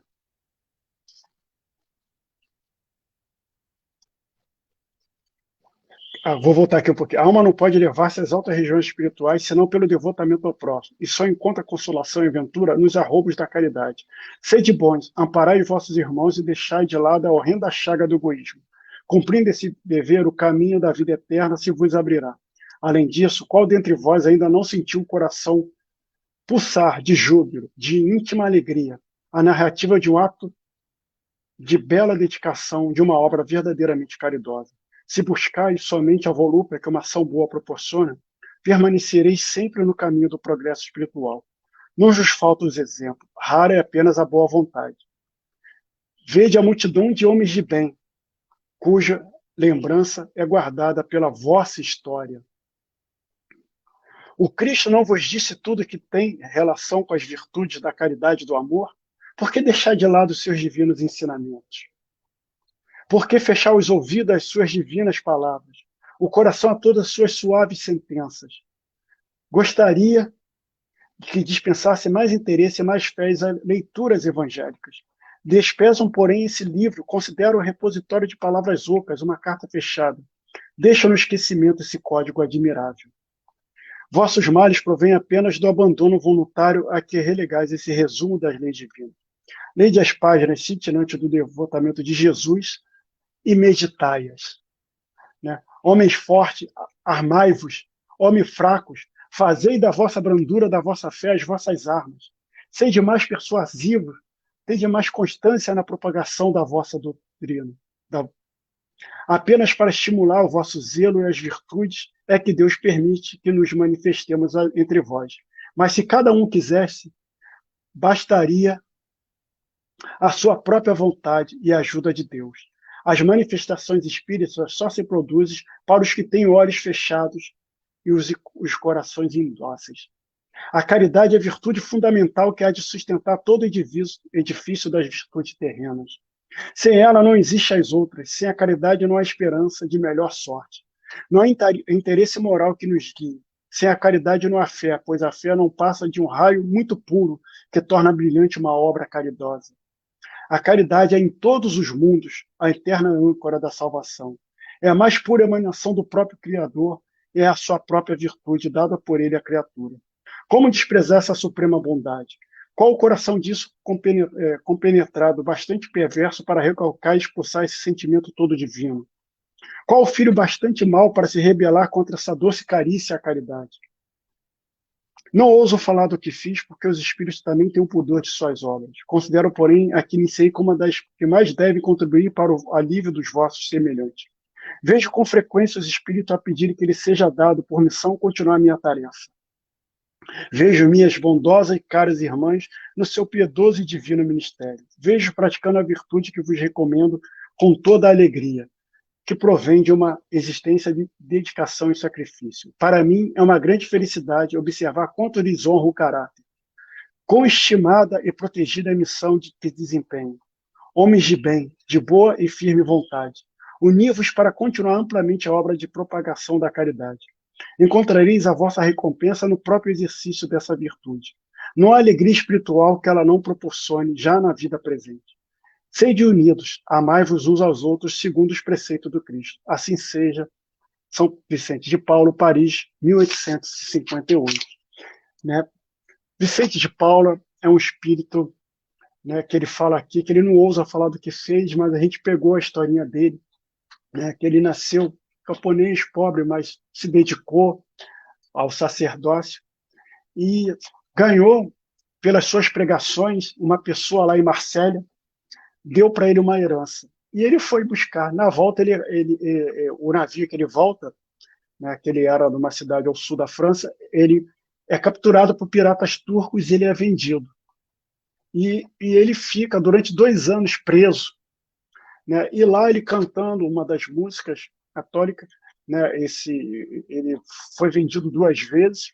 vou voltar aqui um pouquinho. A alma não pode levar-se às altas regiões espirituais, senão pelo devotamento ao próximo, e só encontra consolação e ventura nos arroubos da caridade. Sede bons, amparai os vossos irmãos e deixai de lado a horrenda chaga do egoísmo. Cumprindo esse dever, o caminho da vida eterna se vos abrirá. Além disso, qual dentre vós ainda não sentiu o coração pulsar de júbilo, de íntima alegria, a narrativa de um ato de bela dedicação, de uma obra verdadeiramente caridosa? Se buscais somente a volúpia que uma ação boa proporciona, permanecereis sempre no caminho do progresso espiritual. Não vos faltam os exemplos, rara é apenas a boa vontade. Vede a multidão de homens de bem, cuja lembrança é guardada pela vossa história. O Cristo não vos disse tudo que tem relação com as virtudes da caridade e do amor? Por que deixar de lado os seus divinos ensinamentos? Por que fechar os ouvidos às suas divinas palavras, o coração a todas as suas suaves sentenças? Gostaria que dispensasse mais interesse e mais fé às leituras evangélicas. Desprezam, porém, esse livro, consideram o repositório de palavras ocas, uma carta fechada. Deixam no esquecimento esse código admirável. Vossos males provêm apenas do abandono voluntário a que relegais esse resumo das leis divinas. Lede as páginas cintilantes do devotamento de Jesus e meditai-as. Né? Homens fortes, armai-vos. Homens fracos, fazei da vossa brandura, da vossa fé, as vossas armas. Sede mais persuasivos, tende mais constância na propagação da vossa doutrina. Apenas para estimular o vosso zelo e as virtudes é que Deus permite que nos manifestemos entre vós. Mas se cada um quisesse, bastaria a sua própria vontade e a ajuda de Deus. As manifestações espíritas só se produzem para os que têm olhos fechados e os corações indóceis. A caridade é a virtude fundamental que há de sustentar todo o edifício das virtudes terrenas. Sem ela não existem as outras. Sem a caridade não há esperança de melhor sorte. Não há interesse moral que nos guie. Sem a caridade não há fé, pois a fé não passa de um raio muito puro que torna brilhante uma obra caridosa. A caridade é em todos os mundos a eterna âncora da salvação. É a mais pura emanação do próprio Criador e é a sua própria virtude dada por ele à criatura. Como desprezar essa suprema bondade? Qual o coração disso compenetrado, bastante perverso para recalcar e expulsar esse sentimento todo divino? Qual o filho bastante mau para se rebelar contra essa doce carícia à caridade? Não ouso falar do que fiz, porque os espíritos também têm o pudor de suas obras. Considero, porém, a que iniciei como uma das que mais deve contribuir para o alívio dos vossos semelhantes. Vejo com frequência os espíritos a pedirem que lhe seja dado por missão continuar a minha tarefa. Vejo minhas bondosas e caras irmãs no seu piedoso e divino ministério. Vejo praticando a virtude que vos recomendo com toda a alegria, que provém de uma existência de dedicação e sacrifício. Para mim, é uma grande felicidade observar quanto lhes honra o caráter, quão estimada e protegida a missão que desempenham. Homens de bem, de boa e firme vontade, uni-vos para continuar amplamente a obra de propagação da caridade. Encontrareis a vossa recompensa no próprio exercício dessa virtude. Não há alegria espiritual que ela não proporcione já na vida presente. Sede unidos, amai-vos uns aos outros segundo os preceitos do Cristo. Assim seja. São Vicente de Paulo, Paris, 1858. Né? Vicente de Paulo é um espírito, né, que ele fala aqui, que ele não ousa falar do que fez, mas a gente pegou a historinha dele, né, que ele nasceu camponês, pobre, mas se dedicou ao sacerdócio e ganhou, pelas suas pregações, uma pessoa lá em Marsella, deu para ele uma herança. E ele foi buscar. Na volta, o navio que ele volta, né, que ele era numa cidade ao sul da França, ele é capturado por piratas turcos e ele é vendido. E ele fica durante 2 anos preso. Né, e lá ele cantando uma das músicas católicas, né, ele foi vendido 2 vezes,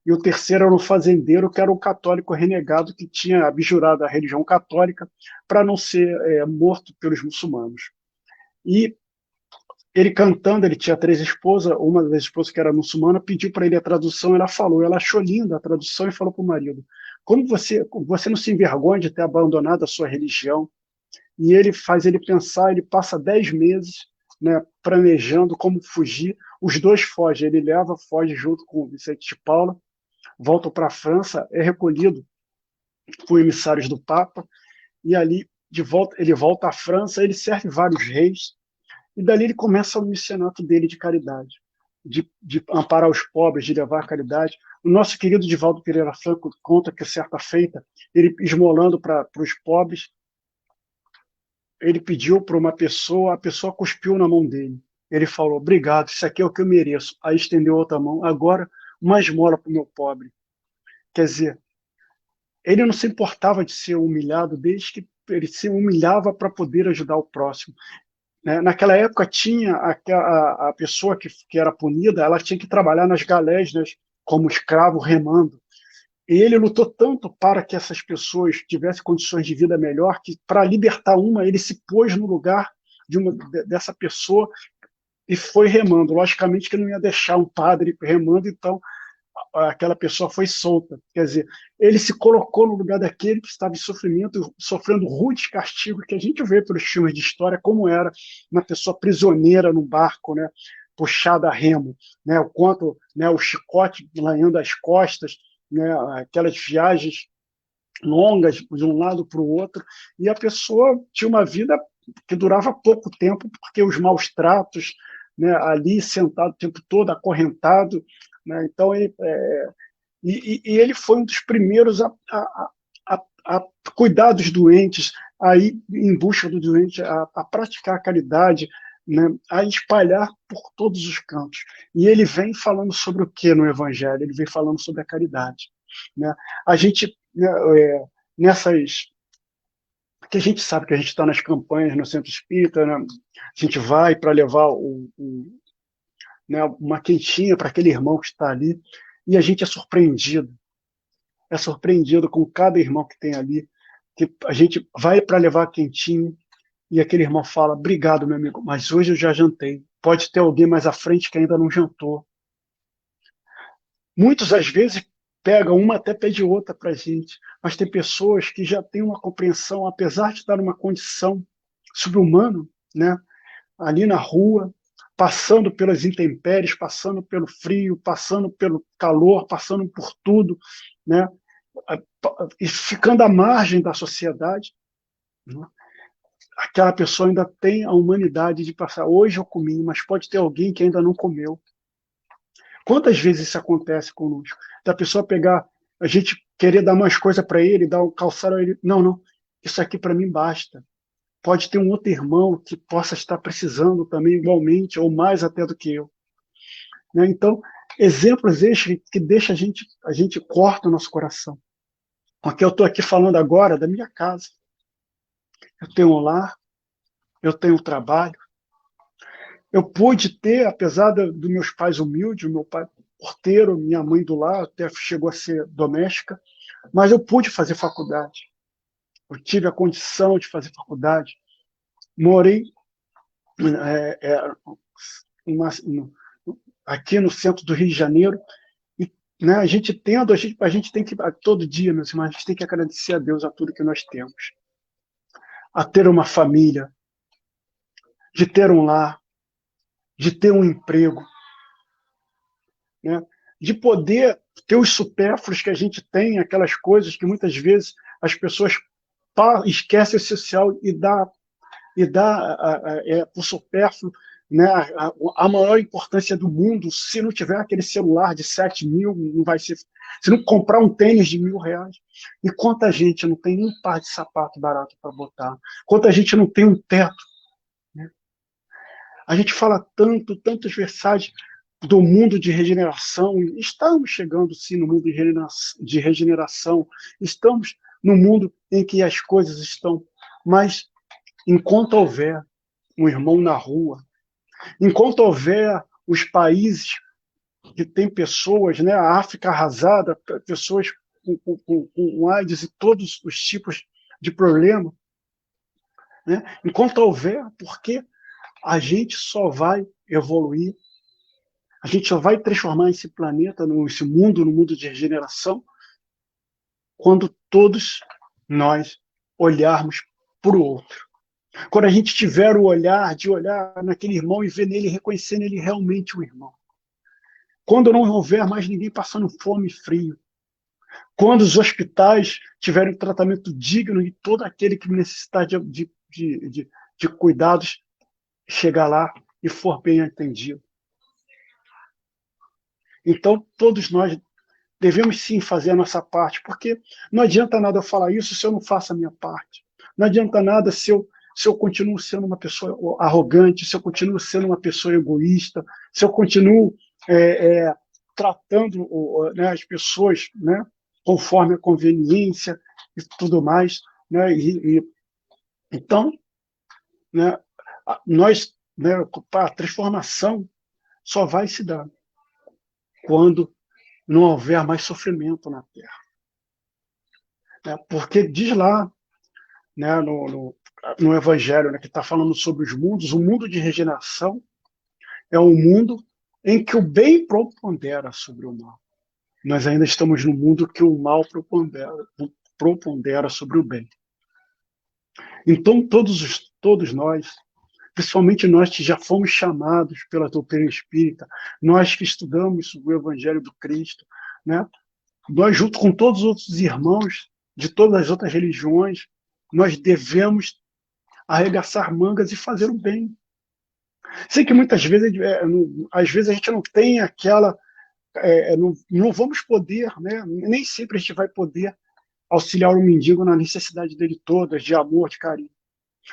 e o terceiro era um fazendeiro que era um católico renegado que tinha abjurado a religião católica para não ser morto pelos muçulmanos. E ele cantando, ele tinha 3 esposas, uma das esposas que era muçulmana pediu para ele a tradução, ela achou linda a tradução e falou para o marido: como você não se envergonha de ter abandonado a sua religião? E ele faz ele pensar, ele passa 10 meses, né, planejando como fugir. Os 2 fogem, foge junto com o Vicente de Paula, volta para a França, é recolhido por emissários do Papa, e ali ele volta à França, ele serve vários reis, e dali ele começa o missionato dele de caridade, de amparar os pobres, de levar a caridade. O nosso querido Divaldo Pereira Franco conta que, certa feita, ele esmolando para os pobres, ele pediu para uma pessoa, a pessoa cuspiu na mão dele. Ele falou, obrigado, isso aqui é o que eu mereço. Aí estendeu outra mão, agora uma esmola para o meu pobre. Quer dizer, ele não se importava de ser humilhado, desde que ele se humilhava para poder ajudar o próximo. Né? Naquela época tinha a pessoa que era punida, ela tinha que trabalhar nas galés, né, como escravo remando. E ele lutou tanto para que essas pessoas tivessem condições de vida melhor, que para libertar uma, ele se pôs no lugar dessa pessoa e foi remando. Logicamente que não ia deixar um padre remando, então aquela pessoa foi solta. Quer dizer, ele se colocou no lugar daquele que estava em sofrimento, sofrendo rudes castigos, que a gente vê pelos filmes de história como era uma pessoa prisioneira no barco, né, puxada a remo, né, o quanto, né, o chicote lanhando as costas, né, aquelas viagens longas de um lado para o outro, e a pessoa tinha uma vida que durava pouco tempo, porque os maus tratos, né, ali sentado o tempo todo, acorrentado, né, então e ele foi um dos primeiros a cuidar dos doentes, a ir em busca do doente, a praticar a caridade, né, a espalhar por todos os cantos. E ele vem falando sobre o que no Evangelho? Ele vem falando sobre a caridade. Né? A gente, né, nessas que a gente sabe que a gente está nas campanhas no Centro Espírita, né? A gente vai para levar né, uma quentinha para aquele irmão que está ali, e a gente é surpreendido com cada irmão que tem ali, que a gente vai para levar quentinho, e aquele irmão fala, obrigado, meu amigo, mas hoje eu já jantei, pode ter alguém mais à frente que ainda não jantou. Muitos, às vezes, pegam uma até pede outra para a gente, mas tem pessoas que já têm uma compreensão, apesar de estar numa condição sobre-humana, né? Ali na rua, passando pelas intempéries, passando pelo frio, passando pelo calor, passando por tudo, né? E ficando à margem da sociedade, né? Aquela pessoa ainda tem a humanidade de passar. Hoje eu comi, mas pode ter alguém que ainda não comeu. Quantas vezes isso acontece conosco? Da pessoa pegar, a gente querer dar mais coisa para ele, dar um calçado a ele. Não, não, isso aqui para mim basta. Pode ter um outro irmão que possa estar precisando também igualmente, ou mais até do que eu. Né? Então, exemplos estes que deixam a gente corta o nosso coração. Porque eu estou aqui falando agora da minha casa. Eu tenho um lar, eu tenho um trabalho. Eu pude ter, apesar dos meus pais humildes, meu pai porteiro, minha mãe do lar, até chegou a ser doméstica, mas eu pude fazer faculdade. Eu tive a condição de fazer faculdade. Morei é, é, uma, aqui no centro do Rio de Janeiro, e né, a gente tendo, a gente tem que, todo dia, meus irmãos, a gente tem que agradecer a Deus a tudo que nós temos. A ter uma família, de ter um lar, de ter um emprego, né, de poder ter os supérfluos que a gente tem, aquelas coisas que muitas vezes as pessoas esquecem o social e dá o supérfluo, né, a maior importância do mundo. Se não tiver aquele celular de 7 mil, não vai ser. Se não comprar um tênis de R$ 1.000. E quanta gente não tem um par de sapato barato para botar? Quanta gente não tem um teto? Né? A gente fala tantas versagens do mundo de regeneração. Estamos chegando, sim, no mundo de regeneração. Estamos no mundo em que as coisas estão. Mas, enquanto houver um irmão na rua, enquanto houver os países que têm pessoas, né, a África arrasada, pessoas com AIDS e todos os tipos de problema, né, enquanto houver, porque a gente só vai evoluir, a gente só vai transformar esse planeta, esse mundo, no mundo de regeneração, quando todos nós olharmos para o outro. Quando a gente tiver o olhar de olhar naquele irmão e ver nele, reconhecer nele realmente um irmão. Quando não houver mais ninguém passando fome e frio. Quando os hospitais tiverem um tratamento digno e todo aquele que necessitar de cuidados chegar lá e for bem atendido. Então, todos nós devemos sim fazer a nossa parte, porque não adianta nada eu falar isso se eu não faço a minha parte. Não adianta nada se eu se eu continuo sendo uma pessoa arrogante, se eu continuo sendo uma pessoa egoísta, se eu continuo tratando né, as pessoas, né, conforme a conveniência e tudo mais, né, então, né, nós, né, a transformação só vai se dar quando não houver mais sofrimento na Terra, né, porque diz lá, né, no Evangelho, né, que está falando sobre os mundos, o mundo de regeneração é um mundo em que o bem propondera sobre o mal. Nós ainda estamos no mundo que o mal propondera sobre o bem. Então, todos nós, principalmente nós que já fomos chamados pela doutrina espírita, nós que estudamos o Evangelho do Cristo, né, nós, junto com todos os outros irmãos de todas as outras religiões, nós devemos arregaçar mangas e fazer o bem. Sei que muitas vezes, às vezes a gente não tem aquela, não vamos poder, né? Nem sempre a gente vai poder auxiliar o mendigo na necessidade dele todas, de amor, de carinho.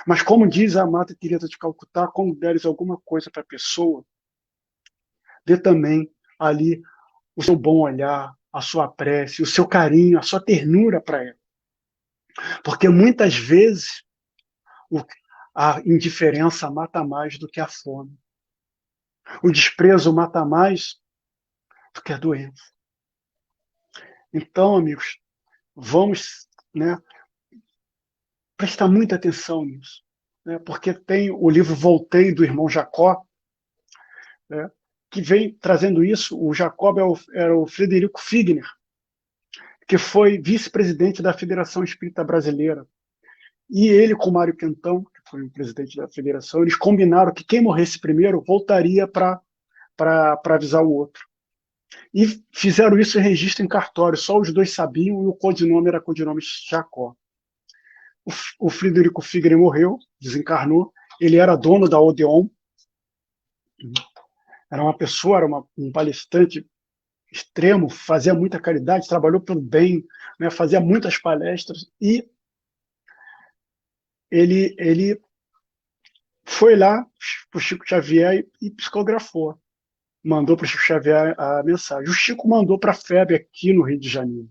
Mas como diz a Madre Teresa de Calcutá, quando deres alguma coisa para a pessoa, dê também ali o seu bom olhar, a sua prece, o seu carinho, a sua ternura para ela. Porque muitas vezes a indiferença mata mais do que a fome. O desprezo mata mais do que a doença. Então, amigos, vamos, né, prestar muita atenção nisso, né, porque tem o livro Voltei, do irmão Jacó, né, que vem trazendo isso. O Jacob era o Frederico Figner, que foi vice-presidente da Federação Espírita Brasileira. E ele, com Mário Quentão, que foi o presidente da federação, eles combinaram que quem morresse primeiro voltaria para avisar o outro. E fizeram isso em registro em cartório, só os dois sabiam, e o codinome era codinome Jacó. O Frederico Figner morreu, desencarnou, ele era dono da Odeon, era uma pessoa, era um palestrante extremo, fazia muita caridade, trabalhou pelo bem, né, fazia muitas palestras, e ele foi lá para o Chico Xavier e psicografou. Mandou para o Chico Xavier a mensagem. O Chico mandou para a FEB aqui no Rio de Janeiro.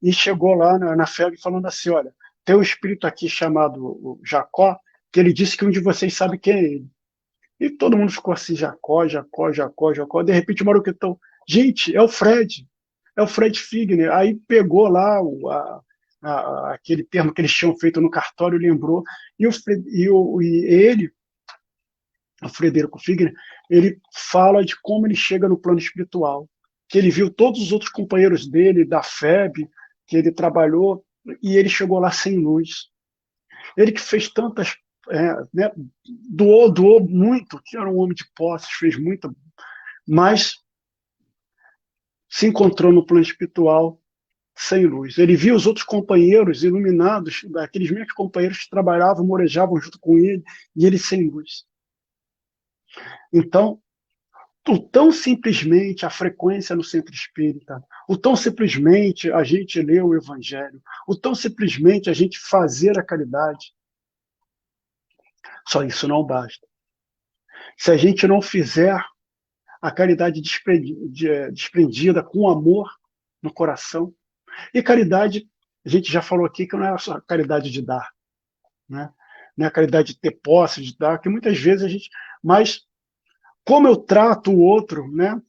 E chegou lá na FEB falando assim, olha, tem um espírito aqui chamado Jacó, que ele disse que um de vocês sabe quem é ele. E todo mundo ficou assim, Jacó, Jacó, Jacó, Jacó. De repente, o Maroquetão, gente, é o Fred Figner. Aí pegou lá aquele termo que eles tinham feito no cartório, lembrou, e ele, o Frederico Figner, ele fala de como ele chega no plano espiritual, que ele viu todos os outros companheiros dele, da FEB, que ele trabalhou, e ele chegou lá sem luz. Ele que fez tantas, né, doou muito, que era um homem de posses, fez muito, mas se encontrou no plano espiritual sem luz. Ele viu os outros companheiros iluminados, aqueles mesmos companheiros que trabalhavam, morejavam junto com ele, e ele sem luz. Então, o tão simplesmente a frequência no centro espírita, o tão simplesmente a gente ler o Evangelho, o tão simplesmente a gente fazer a caridade, só isso não basta. Se a gente não fizer a caridade desprendida com amor no coração, e caridade, a gente já falou aqui que não é só a caridade de dar, né? Não é a caridade de ter posse, de dar, que muitas vezes a gente... Mas como eu trato o outro, né?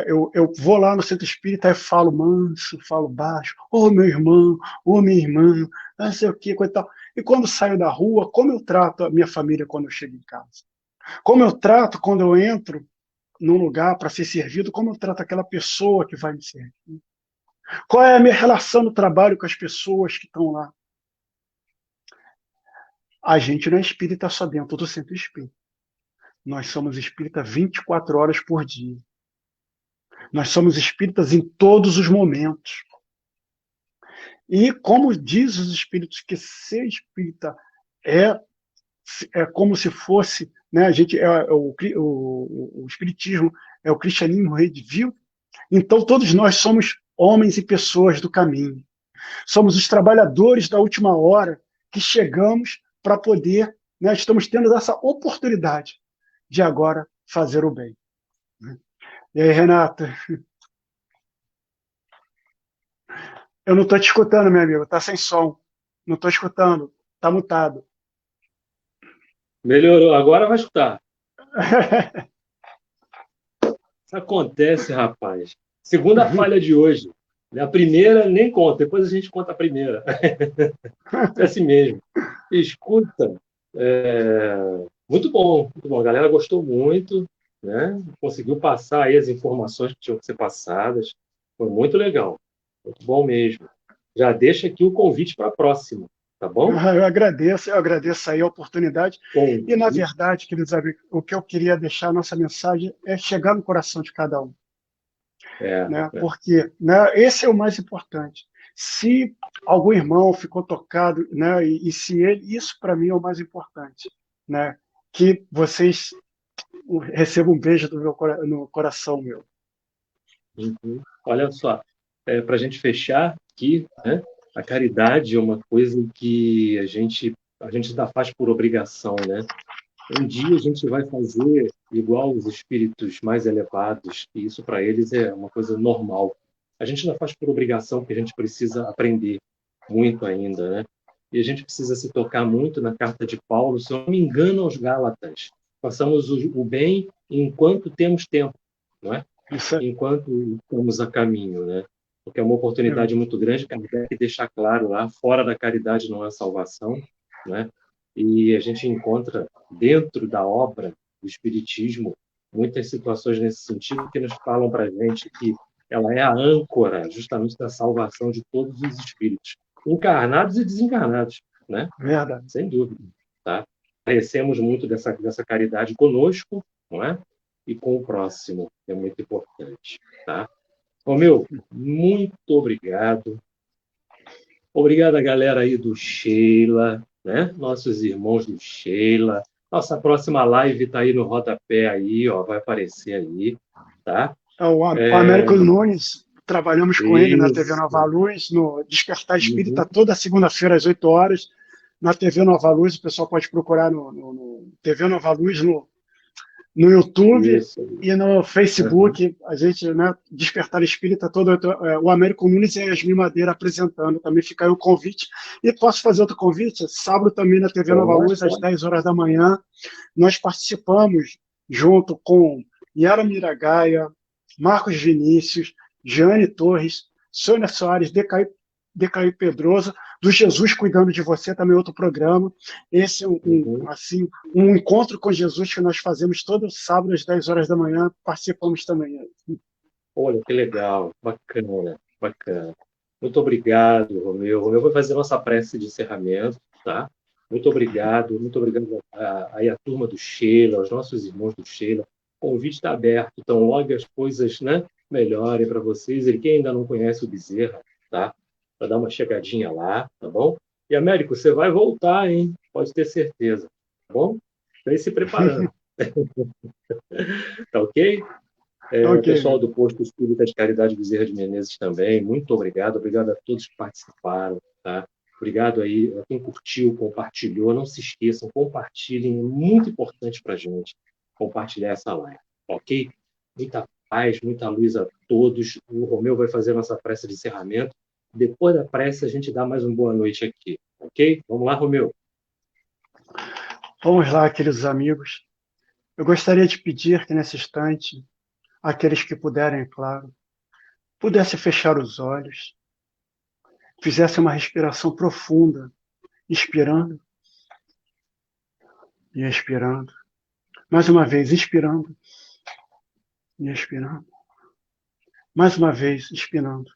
Eu vou lá no centro espírita e falo manso, falo baixo, ô meu irmão, ô minha irmã, não sei o que, coisa e tal. E quando saio da rua, como eu trato a minha família quando eu chego em casa? Como eu trato quando eu entro num lugar para ser servido, como eu trato aquela pessoa que vai me servir? Qual é a minha relação no trabalho com as pessoas que estão lá? A gente não é espírita só dentro do centro espírita. Nós somos espíritas 24 horas por dia. Nós somos espíritas em todos os momentos. E como diz os espíritos, que ser espírita é como se fosse, né, a gente o espiritismo é o cristianismo redivivo. Então todos nós somos homens e pessoas do caminho. Somos os trabalhadores da última hora que chegamos para poder né, estamos tendo essa oportunidade de agora fazer o bem. E aí, Renata? Eu não estou te escutando, meu amigo. Está sem som. Não estou escutando. Está mutado. Melhorou, agora vai escutar. Isso acontece, rapaz. Segunda falha de hoje. A primeira nem conta, depois a gente conta a primeira. É assim mesmo. Escuta, muito bom, muito bom. A galera gostou muito, né? Conseguiu passar aí as informações que tinham que ser passadas. Foi muito legal, muito bom mesmo. Já deixa aqui o convite para a próxima, tá bom? Eu agradeço aí a oportunidade. E, na Convite, verdade, queridos amigos, o que eu queria deixar, a nossa mensagem, é chegar no coração de cada um. é, Né? é. Porque, né, esse é o mais importante. Se algum irmão ficou tocado, né, e se ele, isso para mim é o mais importante, né? Que vocês recebam um beijo do meu, no coração meu. Uhum. Olha só, para a gente fechar aqui, né? A caridade é uma coisa que a gente ainda faz por obrigação, né? Um dia a gente vai fazer igual os espíritos mais elevados, e isso para eles é uma coisa normal. A gente ainda faz por obrigação, porque a gente precisa aprender muito ainda, né? E a gente precisa se tocar muito na carta de Paulo, se eu não me engano, aos Gálatas. Façamos o bem enquanto temos tempo, não é? Isso Enquanto estamos a caminho, né? Porque é uma oportunidade é, muito grande, Kardec deixar claro lá, fora da caridade não há salvação, né? E a gente encontra dentro da obra do Espiritismo muitas situações nesse sentido que nos falam para a gente que ela é a âncora justamente da salvação de todos os espíritos, encarnados e desencarnados, né? verdade. Sem dúvida, tá? Carecemos muito dessa caridade conosco, não é? E com o próximo, é muito importante, tá? Romeu, muito obrigado. Obrigado a galera aí do Sheila, né? Nossos irmãos do Sheila. Nossa próxima live está aí no rodapé aí, ó, vai aparecer aí, tá? O Américo Nunes, trabalhamos com ele na TV Isso. Nova Luz, no Despertar Espírita, Uhum. toda segunda-feira às 8 horas, na TV Nova Luz. O pessoal pode procurar no TV Nova Luz no YouTube Isso. e no Uhum. Facebook. A gente, né, Despertar Espírita, o Américo Nunes e a Yasmin Madeira apresentando. Também fica aí o convite. E posso fazer outro convite? Sábado também na TV Nova Pode, Luz, às pode. 10 horas da manhã. Nós participamos junto com Yara Miragaia, Marcos Vinícius, Jane Torres, Sônia Soares, Decaí Pedroso, do Jesus Cuidando de Você, também outro programa. Esse é Uhum. assim, um encontro com Jesus que nós fazemos todo sábado às 10 horas da manhã, participamos também. Olha, que legal, bacana, bacana. Muito obrigado, Romeu. Romeu vai fazer nossa prece de encerramento, tá? Muito obrigado aí a turma do Sheila, aos nossos irmãos do Sheila. O convite está aberto, então logo as coisas, né, melhorem para vocês. E quem ainda não conhece o Bezerra, tá? Para dar uma chegadinha lá, tá bom? E Américo, você vai voltar, hein? Pode ter certeza, tá bom? Vem se preparando, tá ok? Ok, Pessoal do Posto Espírita de Caridade Bezerra de Menezes também, muito obrigado. Obrigado a todos que participaram, tá? Obrigado aí a quem curtiu, compartilhou. Não se esqueçam, compartilhem, é muito importante para a gente compartilhar essa live, ok? Muita paz, muita luz a todos. O Romeu vai fazer a nossa prece de encerramento. Depois da prece, a gente dá mais uma boa noite aqui, ok? Vamos lá, Romeu. vamos lá, queridos amigos. Eu gostaria de pedir que nesse instante, aqueles que puderem, é claro, pudessem fechar os olhos, fizessem uma respiração profunda, inspirando e expirando. Mais uma vez, inspirando e expirando. Mais uma vez, inspirando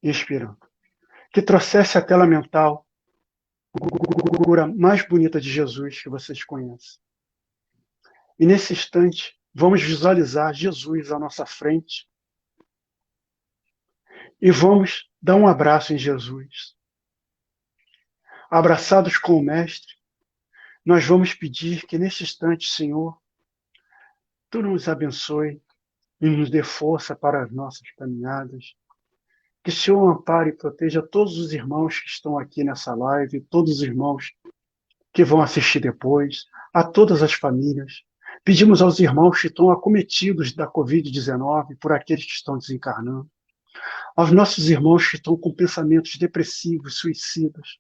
e expirando. Que trouxesse a tela mental a figura mais bonita de Jesus que vocês conhecem. E nesse instante, vamos visualizar Jesus à nossa frente e vamos dar um abraço em Jesus. Abraçados com o Mestre, nós vamos pedir que nesse instante, Senhor, Tu nos abençoe e nos dê força para as nossas caminhadas. Que o Senhor ampare e proteja todos os irmãos que estão aqui nessa live, todos os irmãos que vão assistir depois, a todas as famílias. Pedimos aos irmãos que estão acometidos da Covid-19, por aqueles que estão desencarnando, aos nossos irmãos que estão com pensamentos depressivos, suicidas,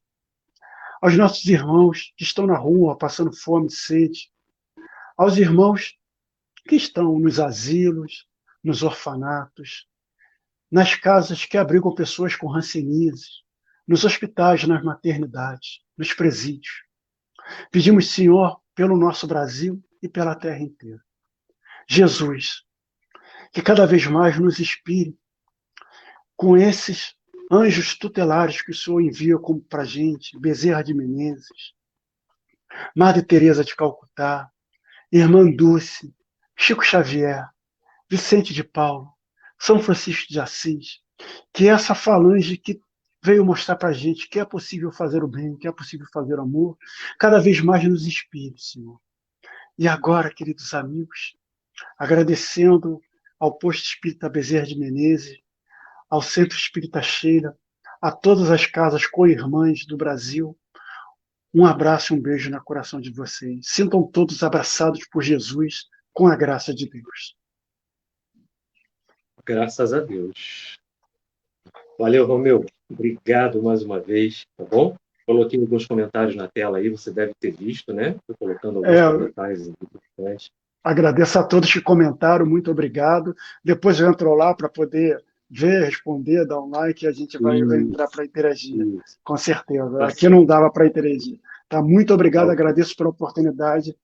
aos nossos irmãos que estão na rua passando fome e sede, aos irmãos que estão nos asilos, nos orfanatos, nas casas que abrigam pessoas com hanseníase, nos hospitais, nas maternidades, nos presídios. Pedimos, Senhor, pelo nosso Brasil e pela terra inteira. Jesus, que cada vez mais nos inspire com esses anjos tutelares que o Senhor envia como para a gente, Bezerra de Menezes, Madre Teresa de Calcutá, Irmã Dulce, Chico Xavier, Vicente de Paulo, São Francisco de Assis, que essa falange que veio mostrar para a gente que é possível fazer o bem, que é possível fazer o amor, cada vez mais nos inspire, Senhor. E agora, queridos amigos, agradecendo ao Posto Espírita Bezerra de Menezes, ao Centro Espírita Sheila, a todas as casas co-irmãs do Brasil, um abraço e um beijo no coração de vocês. Sintam todos abraçados por Jesus, com a graça de Deus. Graças a Deus. Valeu, Romeu. Obrigado mais uma vez, tá bom? Coloquei alguns comentários na tela aí, você deve ter visto, né? Estou colocando alguns comentários importantes. Agradeço a todos que comentaram, muito obrigado. Depois eu entro lá para poder ver, responder, dar um like, e a gente vai entrar para interagir, com certeza. Tá Aqui certo. não dava para interagir. Tá, muito obrigado, agradeço pela oportunidade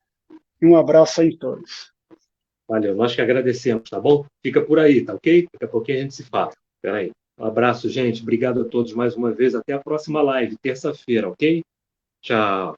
e um abraço aí a todos. Valeu, nós que agradecemos, tá bom? Fica por aí, tá ok? Daqui a pouquinho a gente se fala. Espera aí. Um abraço, gente. Obrigado a todos mais uma vez. Até a próxima live, terça-feira, ok? Tchau.